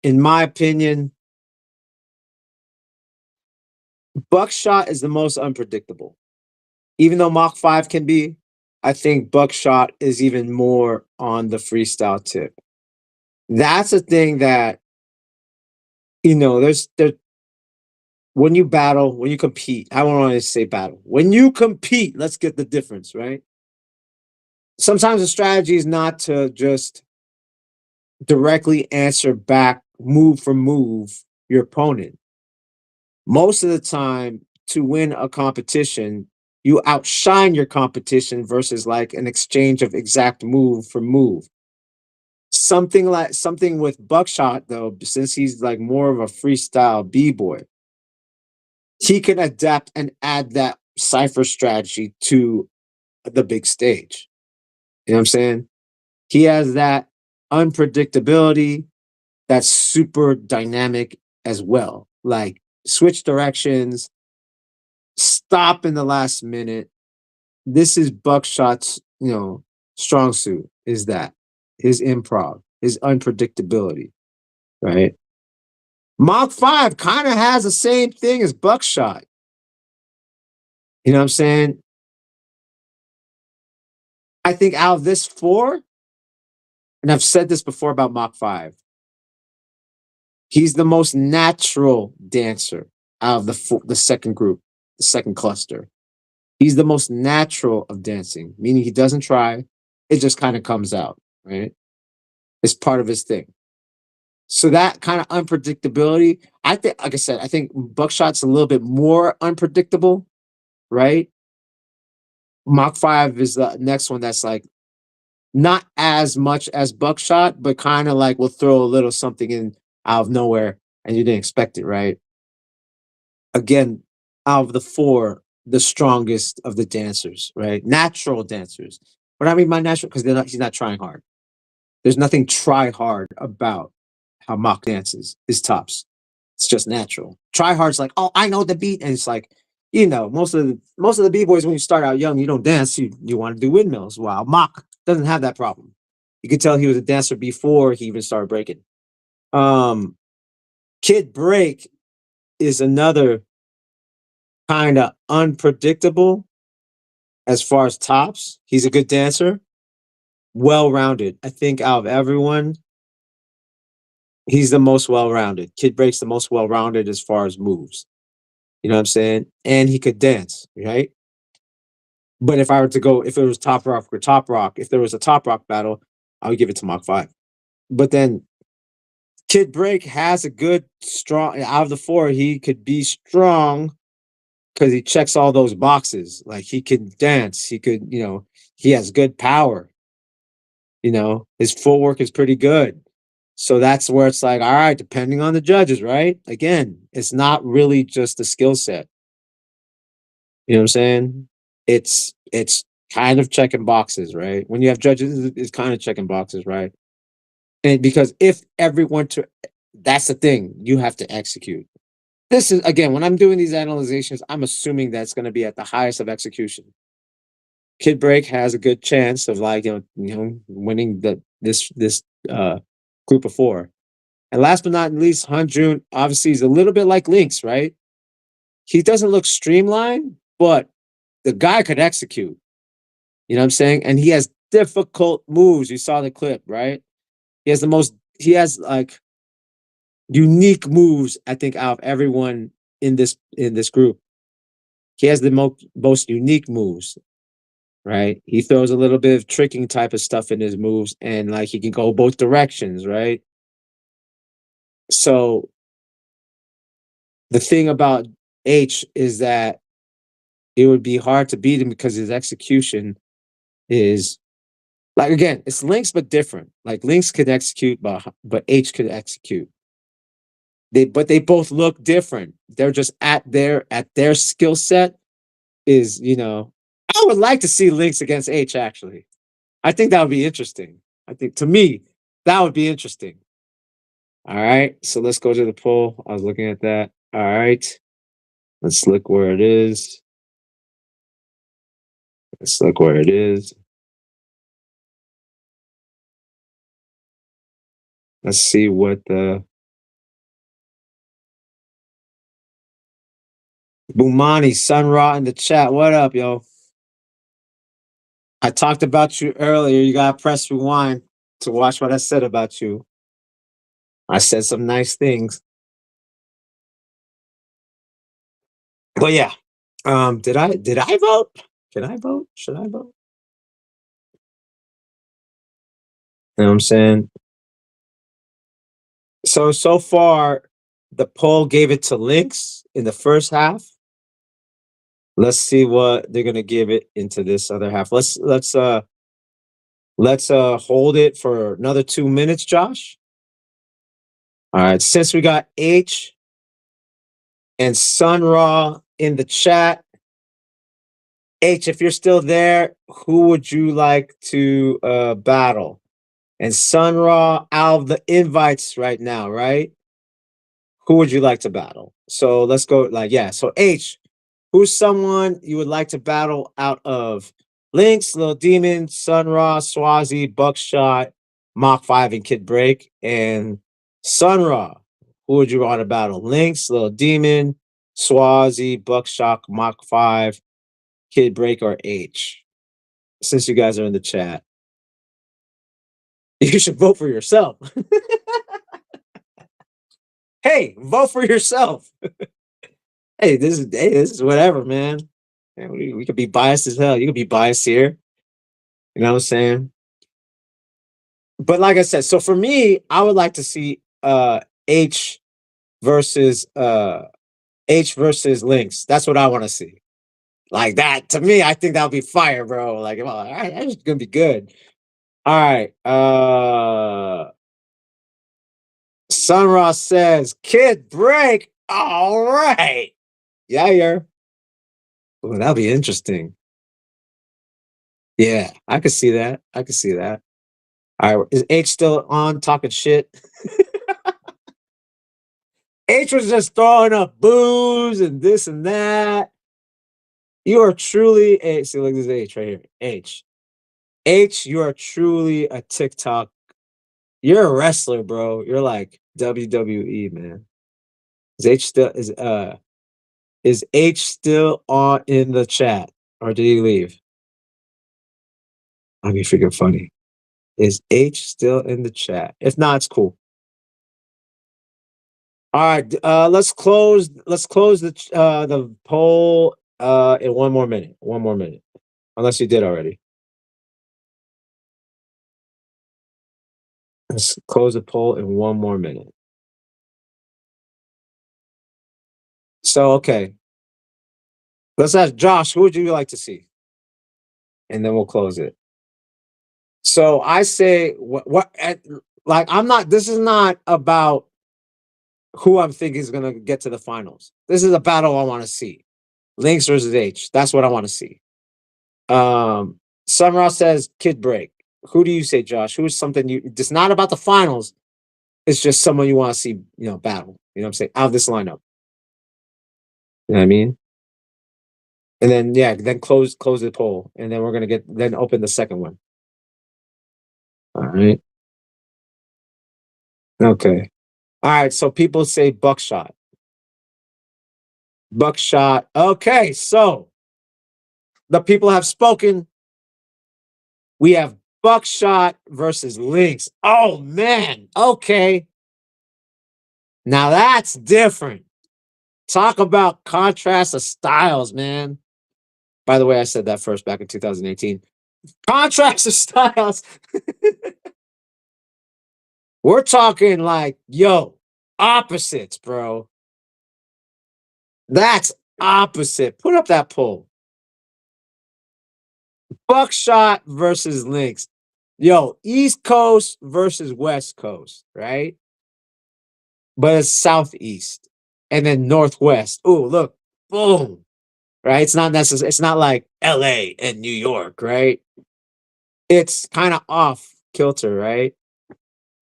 in my opinion, Buckshot is the most unpredictable. Even though Mach 5 can be, I think Buckshot is even more on the freestyle tip. That's a thing that, there's when you battle, when you compete, I don't want to say battle. When you compete, let's get the difference, right? Sometimes the strategy is not to just directly answer back move for move your opponent. Most of the time, to win a competition, you outshine your competition versus like an exchange of exact move for move. Something with Buckshot, though, since he's like more of a freestyle B-boy, he can adapt and add that Cypher strategy to the big stage. You know what I'm saying? He has that unpredictability that's super dynamic as well. Like switch directions, stop in the last minute. This is Buckshot's, strong suit is that his improv, his unpredictability, right? Mach 5 kind of has the same thing as Buckshot. You know what I'm saying? I think out of this four, and I've said this before about Mach 5, he's the most natural dancer out of the second group, the second cluster. He's the most natural of dancing, meaning he doesn't try. It just kind of comes out, right? Is part of his thing. So that kind of unpredictability, I think, like I said, I think Buckshot's a little bit more unpredictable, right? Mach 5 is the next one that's like not as much as Buckshot, but kind of like will throw a little something in out of nowhere and you didn't expect it, right? Again, out of the four, the strongest of the dancers, right? Natural dancers. What I mean by natural, because he's not trying hard. There's nothing try hard about how Mach dances his tops. It's just natural. Try hard's like, oh, I know the beat, and it's like, most of the b-boys when you start out young, you don't dance, you want to do windmills. Wow, Mach doesn't have that problem. You could tell he was a dancer before he even started breaking. Kid Break is another kind of unpredictable as far as tops. He's a good dancer, well-rounded. I think out of everyone, he's the most well-rounded. Kid Break's the most well-rounded as far as moves. You know what I'm saying? And he could dance, right? But if I were to go, if it was top rock or top rock, if there was a top rock battle, I would give it to Mach 5. But then Kid Break has a good, strong, out of the four, he could be strong because he checks all those boxes. Like he can dance, he could, he has good power. His footwork is pretty good. So that's where it's like, all right, depending on the judges, right? Again, it's not really just a skill set. You know what I'm saying? It's kind of checking boxes, right? When you have judges, it's kind of checking boxes, right? And because if everyone that's the thing, you have to execute. This is again, when I'm doing these analyzations, I'm assuming that's going to be at the highest of execution. Kid Break has a good chance of winning this group of four. And last but not least, Hanjun obviously is a little bit like Lynx, right? He doesn't look streamlined, but the guy could execute. You know what I'm saying? And he has difficult moves. You saw the clip, right? He has like unique moves, I think, out of everyone in this group. He has the most unique moves, right? He throws a little bit of tricking type of stuff in his moves, and like he can go both directions, right? So the thing about H is that it would be hard to beat him because his execution is like, again, it's Lynx but different. Like Lynx could execute, but H could execute. They both look different. They're just at their skill set is, I would like to see Lynx against H actually. I think that would be interesting. I think to me, that would be interesting. All right. So let's go to the poll. I was looking at that. All right. Let's look where it is. Let's look where it is. Let's see what the Bumani Sun Ra in the chat. What up, yo? I talked about you earlier. You gotta press rewind to watch what I said about you. I said some nice things. But yeah. Did I vote? Can I vote? Should I vote? You know what I'm saying? So far, the poll gave it to Lynx in the first half. Let's see what they're gonna give it into this other half. Let's hold it for another 2 minutes, Josh. All right, since we got H and Sun Ra in the chat, H, if you're still there, who would you like to battle? And Sun Ra, out of the invites right now, right? Who would you like to battle? So let's go, so H, who's someone you would like to battle out of Lynx, Little Demon, Sun Ra, Swazi, Buckshot, Mach 5, and Kid Break? And Sun Ra, who would you want to battle? Lynx, Little Demon, Swazi, Buckshot, Mach 5, Kid Break, or H? Since you guys are in the chat, you should vote for yourself. Hey, vote for yourself. Hey, this is whatever, man. We could be biased as hell. You could be biased here. You know what I'm saying? But like I said, so for me, I would like to see H versus H versus Lynx. That's what I want to see. Like that to me, I think that'll be fire, bro. Like, well, all right, that's gonna be good. All right. Sunra says, "Kid break." All right. Yeah, yeah. Ooh, that'll be interesting. Yeah, I could see that. I could see that. All right, is H still on talking shit? H was just throwing up booze and this and that. You are truly a see, look, this is H right here. H. H, you are truly a TikTok. You're a wrestler, bro. You're like WWE, man. Is H still on in the chat? Or did he leave? I mean freaking funny. Is H still in the chat? If not, it's cool. All right, let's close the poll in one more minute. One more minute. Unless you did already. Let's close the poll in one more minute. So okay. Let's ask Josh, who would you like to see? And then we'll close it. So I say like I'm not this is not about who I'm thinking is gonna get to the finals. This is a battle I want to see. Lynx versus H. That's what I want to see. Summerall says Kid Break. Who do you say, Josh? Who is something you it's not about the finals, it's just someone you want to see, battle. You know what I'm saying? Out of this lineup. You know what I mean? And then yeah, then close the poll. And then we're gonna then open the second one. All right. Okay. All right. So people say Buckshot. Buckshot. Okay. So the people have spoken. We have Buckshot versus Lynx. Oh man. Okay. Now that's different. Talk about contrast of styles, man. By the way, I said that first back in 2018. Contrast of styles. We're talking like, yo, opposites, bro. That's opposite. Put up that poll. Buckshot versus Lynx. Yo, East Coast versus West Coast, right? But it's Southeast. And then Northwest. Oh, look. Boom. Right? It's not necessary. It's not like LA and New York, right? It's kind of off kilter, right?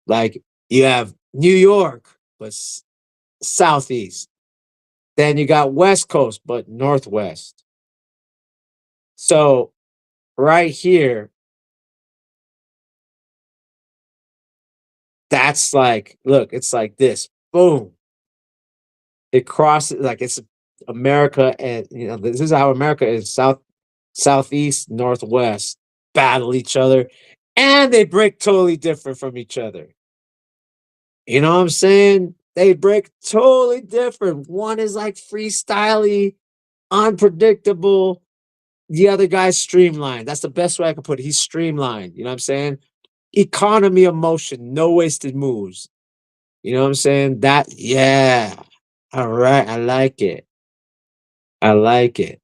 Like you have New York, but Southeast. Then you got West Coast, but Northwest. So right here, that's like, look, it's like this. Boom. It crosses like it's America, and this is how America is: southeast, northwest battle each other, and they break totally different from each other. You know what I'm saying? They break totally different. One is like freestyly, unpredictable. The other guy's streamlined. That's the best way I can put it. He's streamlined. You know what I'm saying? Economy of motion, no wasted moves. You know what I'm saying? Yeah. All right. I like it. I like it.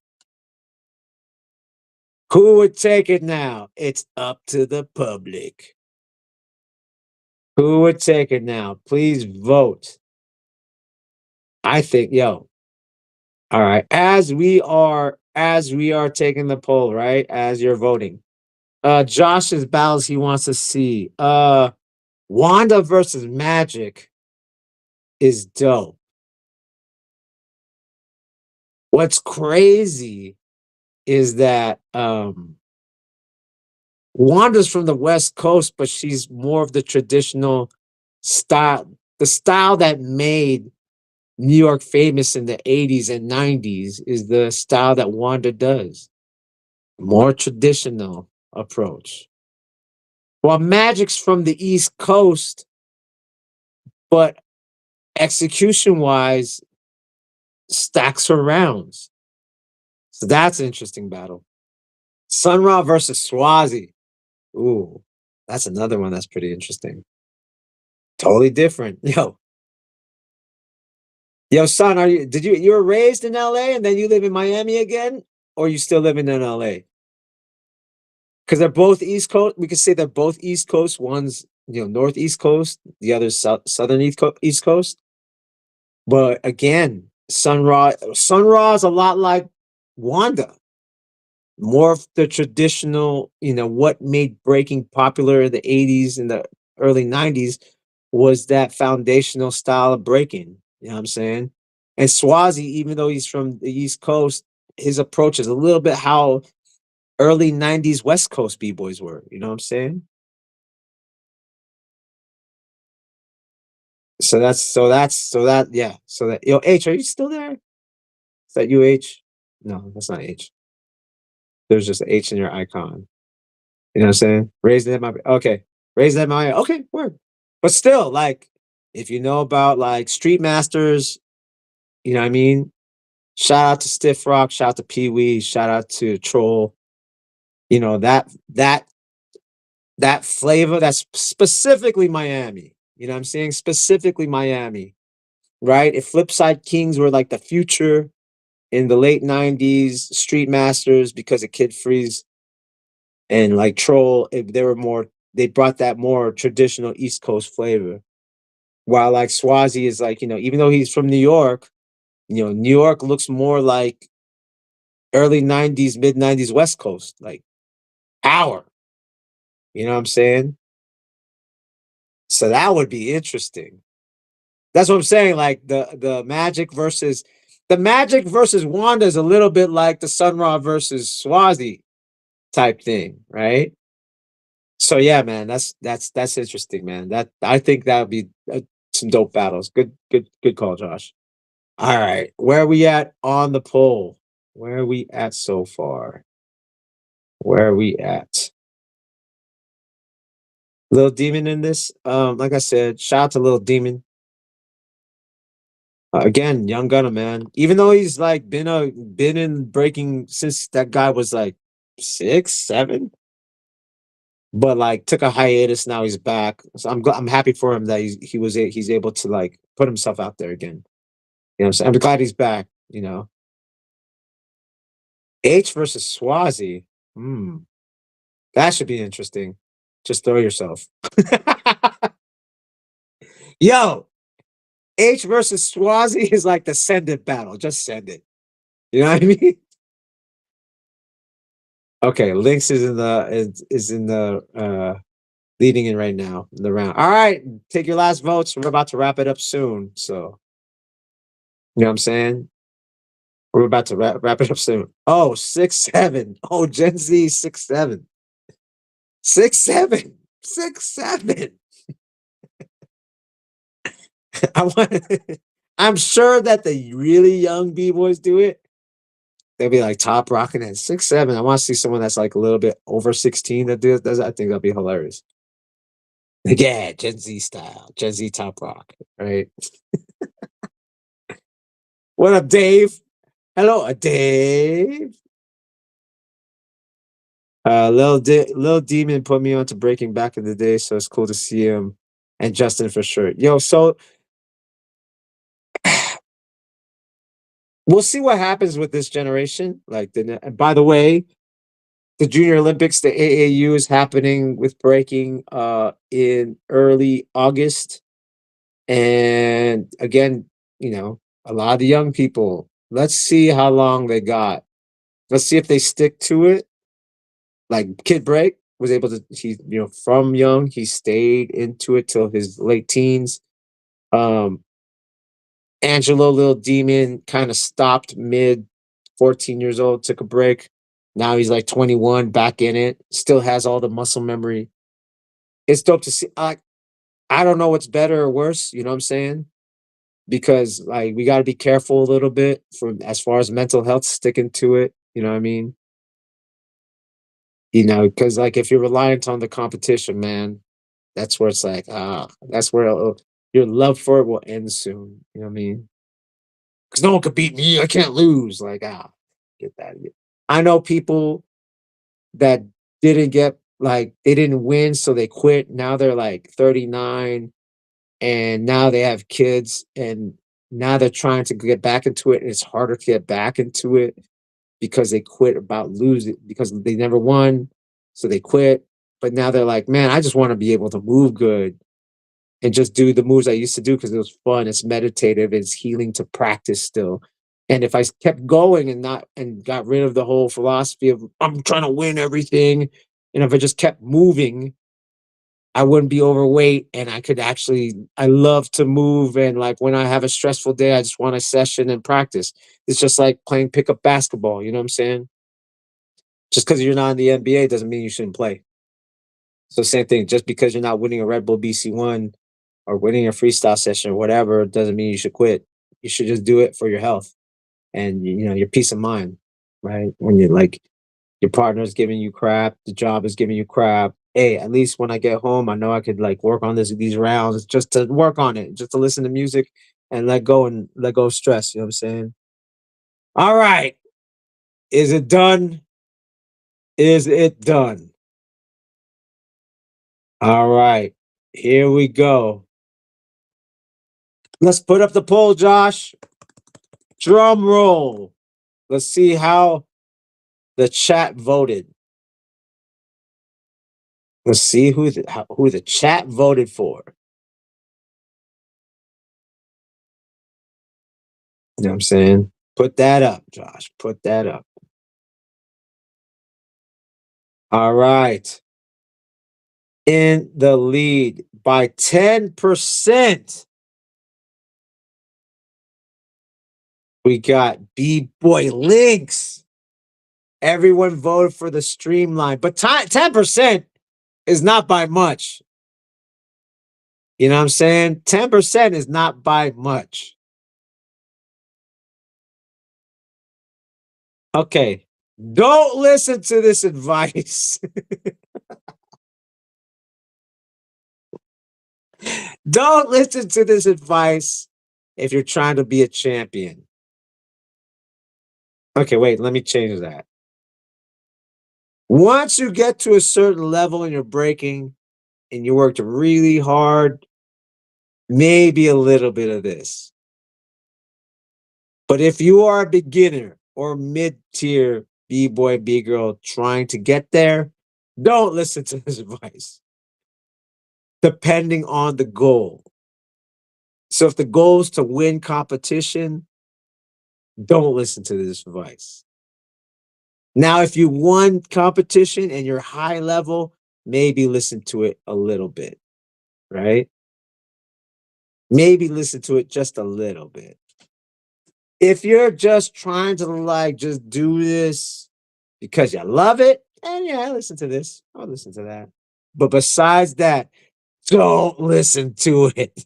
Who would take it now? It's up to the public. Who would take it now? Please vote. I think, yo. All right. As we are taking the poll, right? As you're voting. Josh's battles he wants to see. Wanda versus Magic is dope. What's crazy is that Wanda's from the West Coast, but she's more of the traditional style, the style that made New York famous in the 80s and 90s is the style that Wanda does. More traditional approach. While Magic's from the East Coast, but execution wise, stacks her rounds. So that's an interesting battle. Sun Ra versus Swazi. Ooh. That's another one that's pretty interesting. Totally different. Yo, son, you were raised in LA and then you live in Miami again? Or you still living in LA? Because they're both East Coast. We could say they're both East Coast. One's, Northeast Coast, the other's Southern East Coast. But again, Sun Ra is a lot like Wanda. More of the traditional, what made breaking popular in the 80s and the early 90s was that foundational style of breaking. You know what I'm saying? And Swazi, even though he's from the East Coast, his approach is a little bit how early 90s West Coast B-boys were. You know what I'm saying? Yo, H, are you still there? Is that you, H? No, that's not H. There's just an H in your icon. You know what I'm saying? Raising at my okay. Raising at my okay, word. But still, like, if you know about like Street Masters, you know what I mean? Shout out to Stiff Rock, shout out to Pee Wee, shout out to Troll. You know, that flavor, that's specifically Miami. You know what I'm saying? Specifically Miami. Right? If Flipside Kings were like the future in the late 90s, Street Masters because of Kid Freeze and like Troll, they brought that more traditional East Coast flavor. While like Swazi is like, even though he's from New York, New York looks more like early 90s, mid 90s West Coast, like power. You know what I'm saying? So that would be interesting. That's what I'm saying. Like the Magic versus Wanda is a little bit like the Sun Ra versus Swazi type thing, right? So yeah, man, that's interesting, man. That I think that would be some dope battles. Good call, Josh. All right, where are we at on the poll? Where are we at so far? Where are we at? Little Demon in this. Like I said, shout out to Little Demon. Again, young gunner, man. Even though he's like been in breaking since that guy was like 6, 7, but like took a hiatus. Now he's back. So I'm happy for him that he's able to like put himself out there again. You know what I'm saying? I'm glad he's back. H versus Swazi. That should be interesting. Just throw yourself. Yo, H versus Swazi is like the send it battle. Just send it. You know what I mean? Okay, Lynx is in the leading in right now in the round. All right, take your last votes. We're about to wrap it up soon. So you know what I'm saying? We're about to wrap it up soon. Oh, 6-7. Oh, Gen Z 6-7. 6-7. 6-7. I'm sure that the really young B-boys do it. They'll be like top rocking at 6-7. I want to see someone that's like a little bit over 16 that does. I think that'll be hilarious. Yeah, Gen Z style, Gen Z top rock, right? What up, Dave? Hello, Dave. Lil Demon put me on to breaking back in the day, so it's cool to see him and Justin for sure. Yo, so we'll see what happens with this generation. And by the way, the Junior Olympics, the AAU is happening with breaking in early August. And again, a lot of the young people, let's see how long they got. Let's see if they stick to it. Like Kid Break was able to, from young, he stayed into it till his late teens. Angelo Little Demon kind of stopped mid 14 years old, took a break. Now he's like 21, back in it, still has all the muscle memory. It's dope to see. I don't know what's better or worse, you know what I'm saying? Because like we got to be careful a little bit from as far as mental health, sticking to it, you know what I mean? Because like if you're reliant on the competition, man, that's where it's like, that's where your love for it will end soon. You know what I mean? Because no one could beat me. I can't lose. Like, get that. I know people that didn't get like they didn't win, so they quit. Now they're like 39 and now they have kids and now they're trying to get back into it and it's harder to get back into it because they quit about losing because they never won, so they quit. But now they're like, man, I just want to be able to move good and just do the moves I used to do because it was fun. It's meditative. It's healing to practice still. And if I kept going and not and got rid of the whole philosophy of I'm trying to win everything, and if I just kept moving, I wouldn't be overweight and I could actually I love to move and like when I have a stressful day, I just want a session and practice. It's just like playing pickup basketball, you know what I'm saying? Just because you're not in the NBA doesn't mean you shouldn't play. So same thing, just because you're not winning a Red Bull BC1 or winning a freestyle session or whatever doesn't mean you should quit. You should just do it for your health and you know your peace of mind, right? When you're like your partner's giving you crap, the job is giving you crap. Hey, at least when I get home, I know I could like work on these rounds just to work on it, just to listen to music and let go of stress. You know what I'm saying? All right. Is it done? Is it done? All right. Here we go. Let's put up the poll, Josh. Drum roll. Let's see how the chat voted. Let's see who the chat voted for. You know what I'm saying? Put that up, Josh. Put that up. All right. In the lead by 10%. We got B-Boy Links. Everyone voted for the streamline, but 10% is not by much. You know what I'm saying? 10% is not by much. Okay. Don't listen to this advice. Don't listen to this advice if you're trying to be a champion. Okay, wait, let me change that. Once you get to a certain level and you're breaking and you worked really hard, maybe a little bit of this. But if you are a beginner or mid-tier B-boy, B-girl trying to get there, don't listen to this advice. Depending on the goal. So if the goal is to win competition, don't listen to this advice. Now, if you won competition and you're high level, maybe listen to it a little bit, right? Maybe listen to it just a little bit. If you're just trying to like just do this because you love it, then yeah, listen to this. I'll listen to that. But besides that, don't listen to it.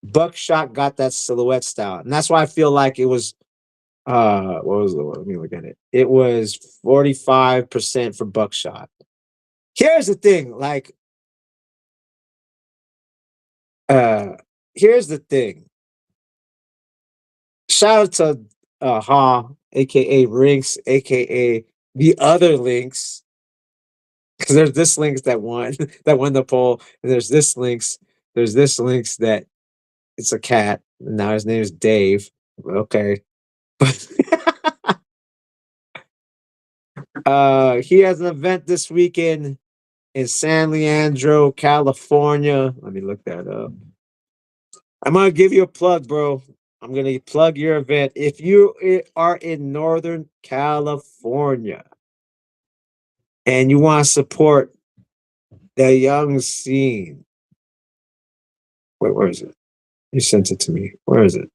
Buckshot got that silhouette style. And that's why I feel like it was what was it? Let me look at it. It was 45% for Buckshot. Here's the thing, like here's the thing. Shout out to Ha, aka Rinks, aka the other links. Because there's this links that won that won the poll, and there's this links that it's a cat. And now his name is Dave. Okay. But he has an event this weekend in San Leandro, California. Let me look that up. I'm gonna give you a plug, bro. I'm gonna plug your event. If you are in Northern California and you want to support the young scene, wait, where is it? You sent it to me. Where is it?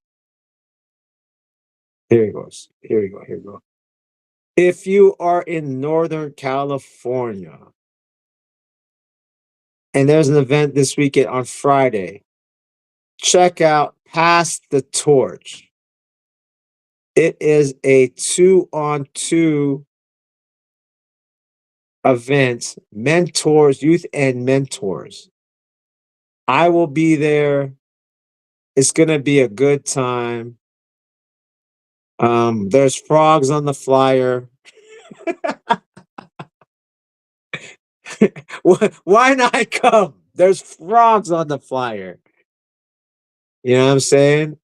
Here it goes. Here we go. Here we go. If you are in Northern California and there's an event this weekend on Friday, check out Pass the Torch. It is a 2-on-2 event, mentors, youth and mentors. I will be there. It's going to be a good time. There's frogs on the flyer. Why not come? There's frogs on the flyer. You know what I'm saying?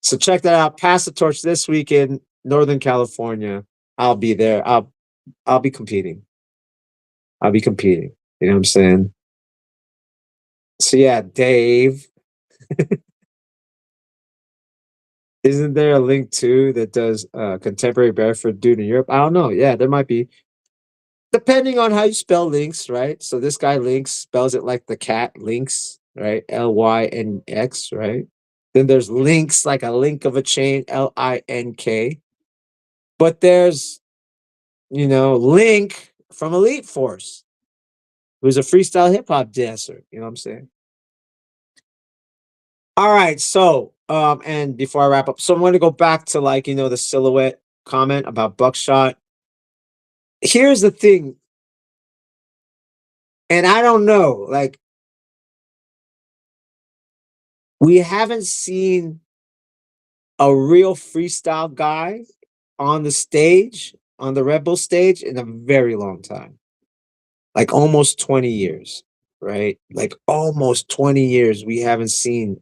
So check that out. Pass the torch this week in Northern California. I'll be there. I'll be competing. I'll be competing. You know what I'm saying? So yeah, Dave. Isn't there a link too that does contemporary barefoot dude in Europe? I don't know. Yeah, there might be. Depending on how you spell links, right? So this guy Lynx spells it like the cat Lynx, right? Lynx, right? Then there's links like a link of a chain, Link. But there's, Link from Elite Force, who's a freestyle hip hop dancer. You know what I'm saying? All right. So, and before I wrap up, so I'm going to go back to the silhouette comment about Buckshot. Here's the thing. And I don't know, we haven't seen a real freestyle guy on the stage, on the Redbull stage, in a very long time. Like almost 20 years, right? Like almost 20 years, we haven't seen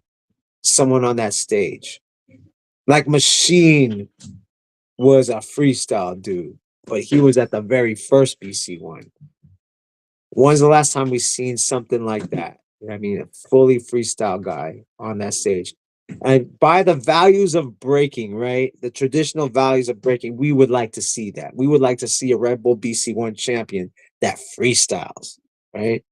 someone on that stage. Like Machine was a freestyle dude, but he was at the very first BC one. When's the last time we seen something like that? You know what I mean, a fully freestyle guy on that stage. And by the values of breaking, right? The traditional values of breaking, we would like to see that. We would like to see a Red Bull BC1 champion that freestyles, right?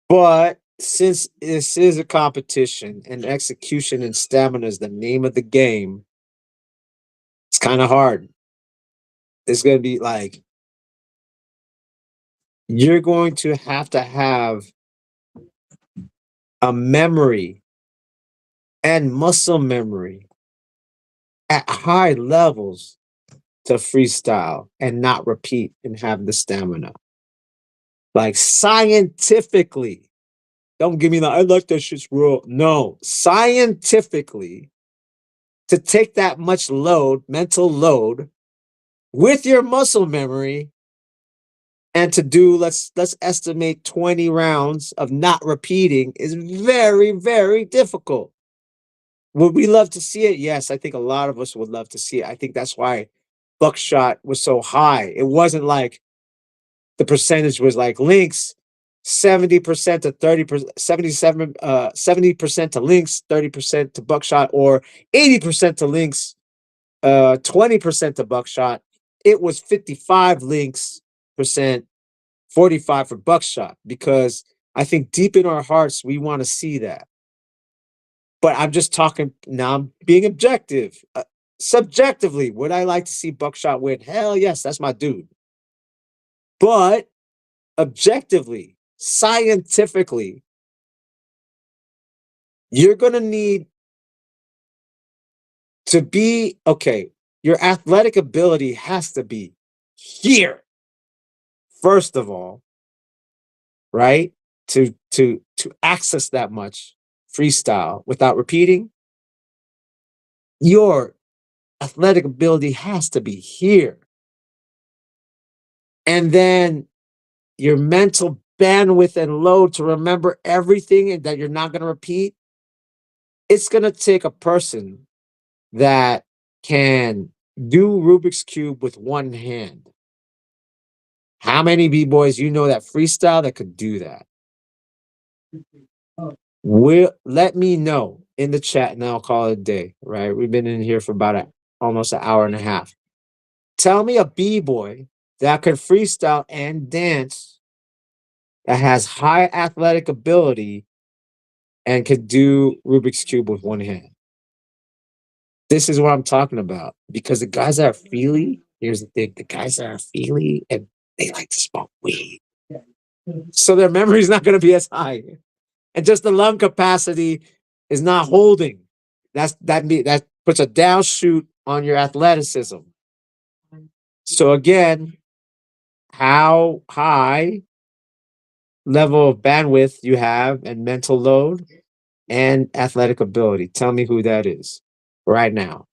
But since this is a competition and execution and stamina is the name of the game, it's kind of hard. It's going to be like, you're going to have a memory and muscle memory at high levels to freestyle and not repeat and have the stamina. Like scientifically, don't give me that. I like that shit's real. No, scientifically, to take that much load, mental load, with your muscle memory, and to do let's estimate 20 rounds of not repeating is very, very difficult. Would we love to see it? Yes, I think a lot of us would love to see it. I think that's why Buckshot was so high. It wasn't like the percentage was like Lynx, 70% to 30%, 70% to Lynx, 30% to Buckshot, or 80% to Lynx, 20% to Buckshot. It was 55 Lynx percent, 45 for Buckshot, because I think deep in our hearts, we want to see that. But I'm just talking now, I'm being objective. Subjectively, would I like to see Buckshot win? Hell yes, that's my dude. But objectively, scientifically, you're going to need to be okay. Your athletic ability has to be here, first of all, right? To access that much freestyle without repeating, your athletic ability has to be here. And then your mental bandwidth and load to remember everything that you're not going to repeat. It's going to take a person that can do Rubik's Cube with one hand. How many B-boys you know that freestyle that could do that? Let me know in the chat and I'll call it a day, right? We've been in here for about almost an hour and a half. Tell me a B-boy that could freestyle and dance, that has high athletic ability and could do Rubik's Cube with one hand. This is what I'm talking about. Because the guys that are feely, here's the thing, the guys that are feely and they like to smoke weed. So their memory is not going to be as high. And just the lung capacity is not holding. That puts a downshoot on your athleticism. So again, how high level of bandwidth you have and mental load and athletic ability. Tell me who that is right now.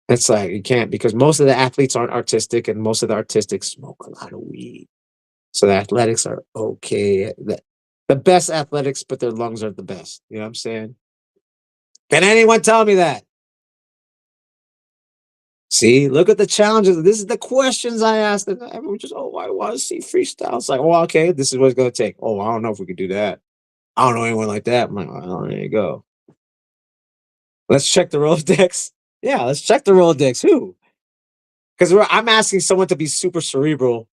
It's like you can't because most of the athletes aren't artistic and most of the artistic smoke a lot of weed. So the athletics are okay. The best athletics, but their lungs are the best. You know what I'm saying? Can anyone tell me that? See, look at the challenges. This is the questions I asked. And everyone just, oh, I want to see freestyle. It's like, well, okay, this is what it's going to take. Oh, I don't know if we could do that. I don't know anyone like that. I'm like, well, there you go. Let's check the Rolodex. Yeah, let's check the Rolodex. Who? Because I'm asking someone to be super cerebral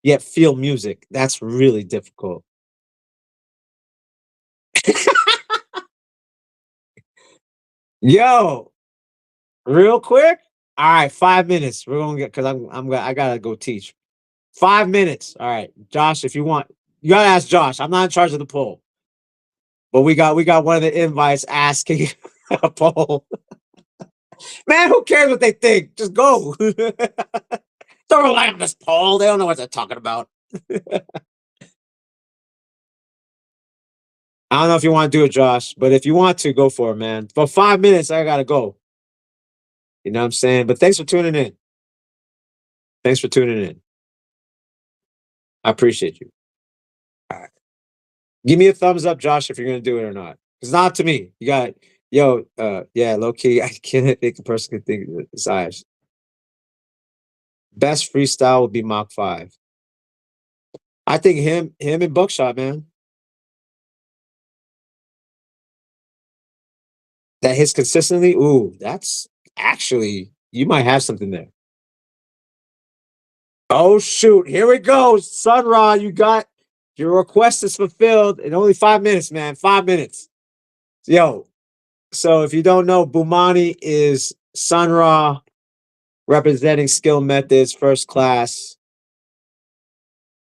yet feel music. That's really difficult. Yo, real quick. All right, 5 minutes. We're gonna get because I gotta go teach. 5 minutes. All right, Josh. If you want, you gotta ask Josh. I'm not in charge of the poll, but we got one of the invites asking a poll. Man, who cares what they think? Just go. Don't rely on this poll. They don't know what they're talking about. I don't know if you want to do it, Josh, but if you want to, go for it, man. For 5 minutes, I gotta go. You know what I'm saying? But thanks for tuning in. Thanks for tuning in. I appreciate you. All right. Give me a thumbs up, Josh, if you're gonna do it or not. It's not to me. You got yo, yeah, low key. I can't think a person can think of his eyes. Best freestyle would be Mach 5. I think him and Buckshot, man. That hits consistently. Ooh, that's actually you might have something there. Oh shoot, here we go. Sun Ra, you got your request is fulfilled in only 5 minutes, man. 5 minutes. Yo, so if you don't know, Bumani is Sun Ra representing skill methods, first class.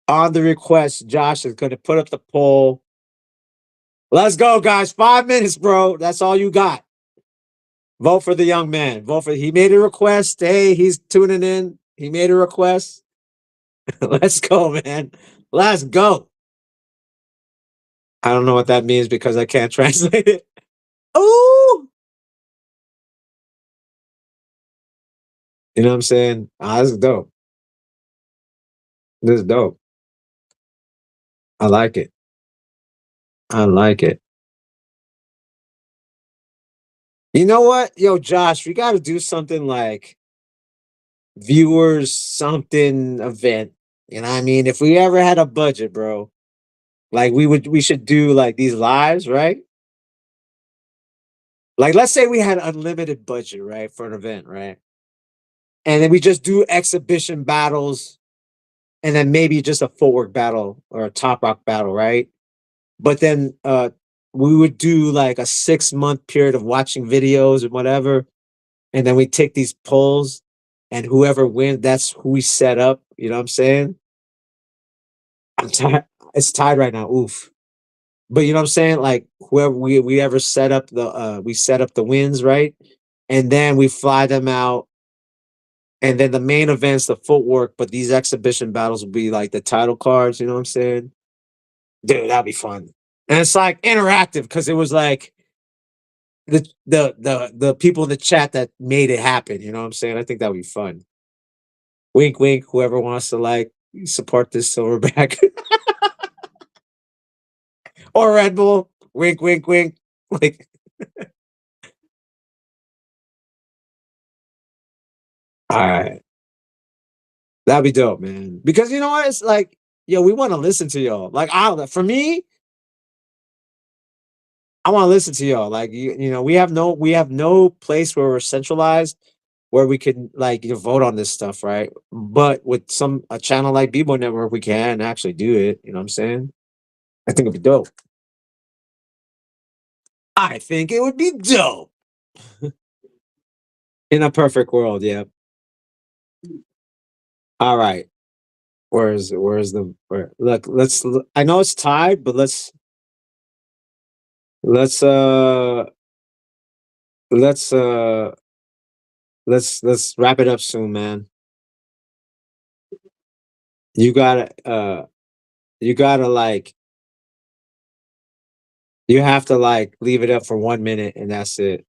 On the request, Josh is gonna put up the poll. Let's go, guys. 5 minutes, bro. That's all you got. Vote for the young man. Vote for he made a request. Hey, he's tuning in. He made a request. Let's go, man. Let's go. I don't know what that means because I can't translate it. Ooh. You know what I'm saying? This is dope. This is dope. I like it. I like it. You know what? Yo, Josh, we got to do something like viewers something event. You know what I mean? If we ever had a budget, bro, like we should do like these lives, right? Like let's say we had unlimited budget, right, for an event, right? And then we just do exhibition battles and then maybe just a footwork battle or a top rock battle, right? But then we would do like a 6 month period of watching videos and whatever. And then we take these polls and whoever wins, that's who we set up. You know what I'm saying? I'm tired. It's tied right now. Oof. But you know what I'm saying? Like whoever we ever set up we set up the wins, right? And then we fly them out. And then the main event's the footwork, but these exhibition battles will be like the title cards, you know what I'm saying? Dude, that'd be fun. And it's like interactive because it was like the people in the chat that made it happen, you know what I'm saying? I think that would be fun. Wink wink, whoever wants to like support this silverback. Or Redbull. Wink wink wink. Like all right. That'd be dope, man. Because you know what? It's like, yo, we want to listen to y'all. Like, for me, I want to listen to y'all. Like, you know, we have no place where we're centralized where we can like vote on this stuff, right? But with a channel like Bboy Network, we can actually do it. You know what I'm saying? I think it'd be dope. I think it would be dope in a perfect world. Yeah. All right. Look, I know it's tied, but let's uh let's uh let's wrap it up soon, man. You gotta you gotta like you have to like leave it up for 1 minute and that's it.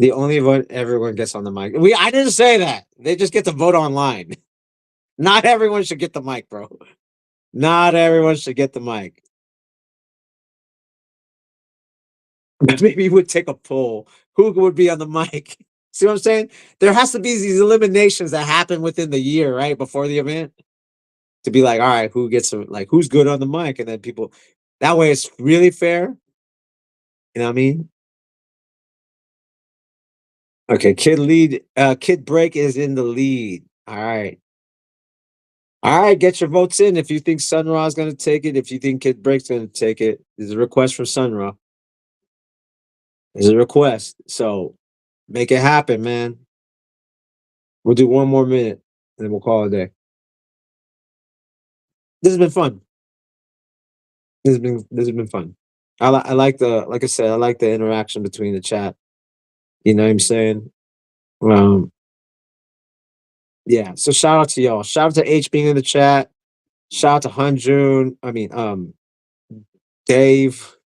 The only vote everyone gets on the mic. I didn't say that. They just get to vote online. Not everyone should get the mic, bro. Not everyone should get the mic. Maybe we'd take a poll. Who would be on the mic? See what I'm saying? There has to be these eliminations that happen within the year, right? Before the event. To be like, all right, who gets like who's good on the mic? And then people that way it's really fair. You know what I mean? Okay, Kid Break is in the lead. All right. All right, get your votes in if you think Sun Ra is gonna take it, if you think Kid Break's gonna take it. There's a request from Sun Ra. There's a request. So make it happen, man. We'll do one more minute and then we'll call it a day. This has been fun. This has been fun. I like the like I said, I like the interaction between the chat. You know what I'm saying? Um, yeah. So shout out to y'all. Shout out to H being in the chat. Shout out to Hunjun. I mean, Dave.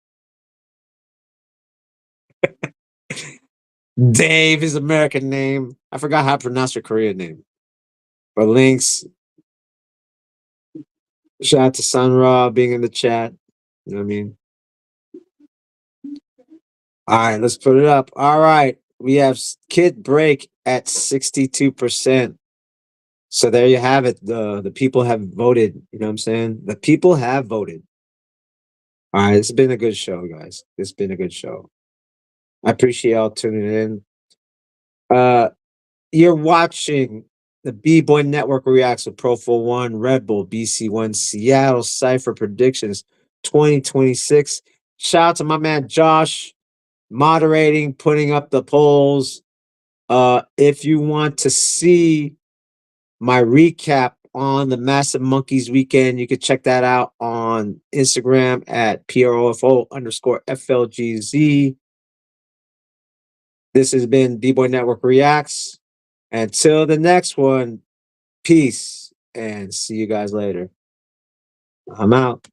Dave, his American name. I forgot how to pronounce your Korean name. But links. Shout out to Sun Ra being in the chat. You know what I mean? All right, let's put it up. All right. We have Kid Break at 62%. So there you have it. The people have voted. You know what I'm saying? The people have voted. All right, it's been a good show, guys. It's been a good show. I appreciate y'all tuning in. You're watching the B-Boy Network Reacts with Profowon, Redbull, BC1, Seattle, Cypher Predictions 2026. Shout out to my man Josh, moderating, putting up the polls. If you want to see my recap on the Massive Monkeys weekend, you can check that out on Instagram at PROFO_FLGZ. This has been B-Boy Network Reacts. Until the next one, peace and see you guys later. I'm out.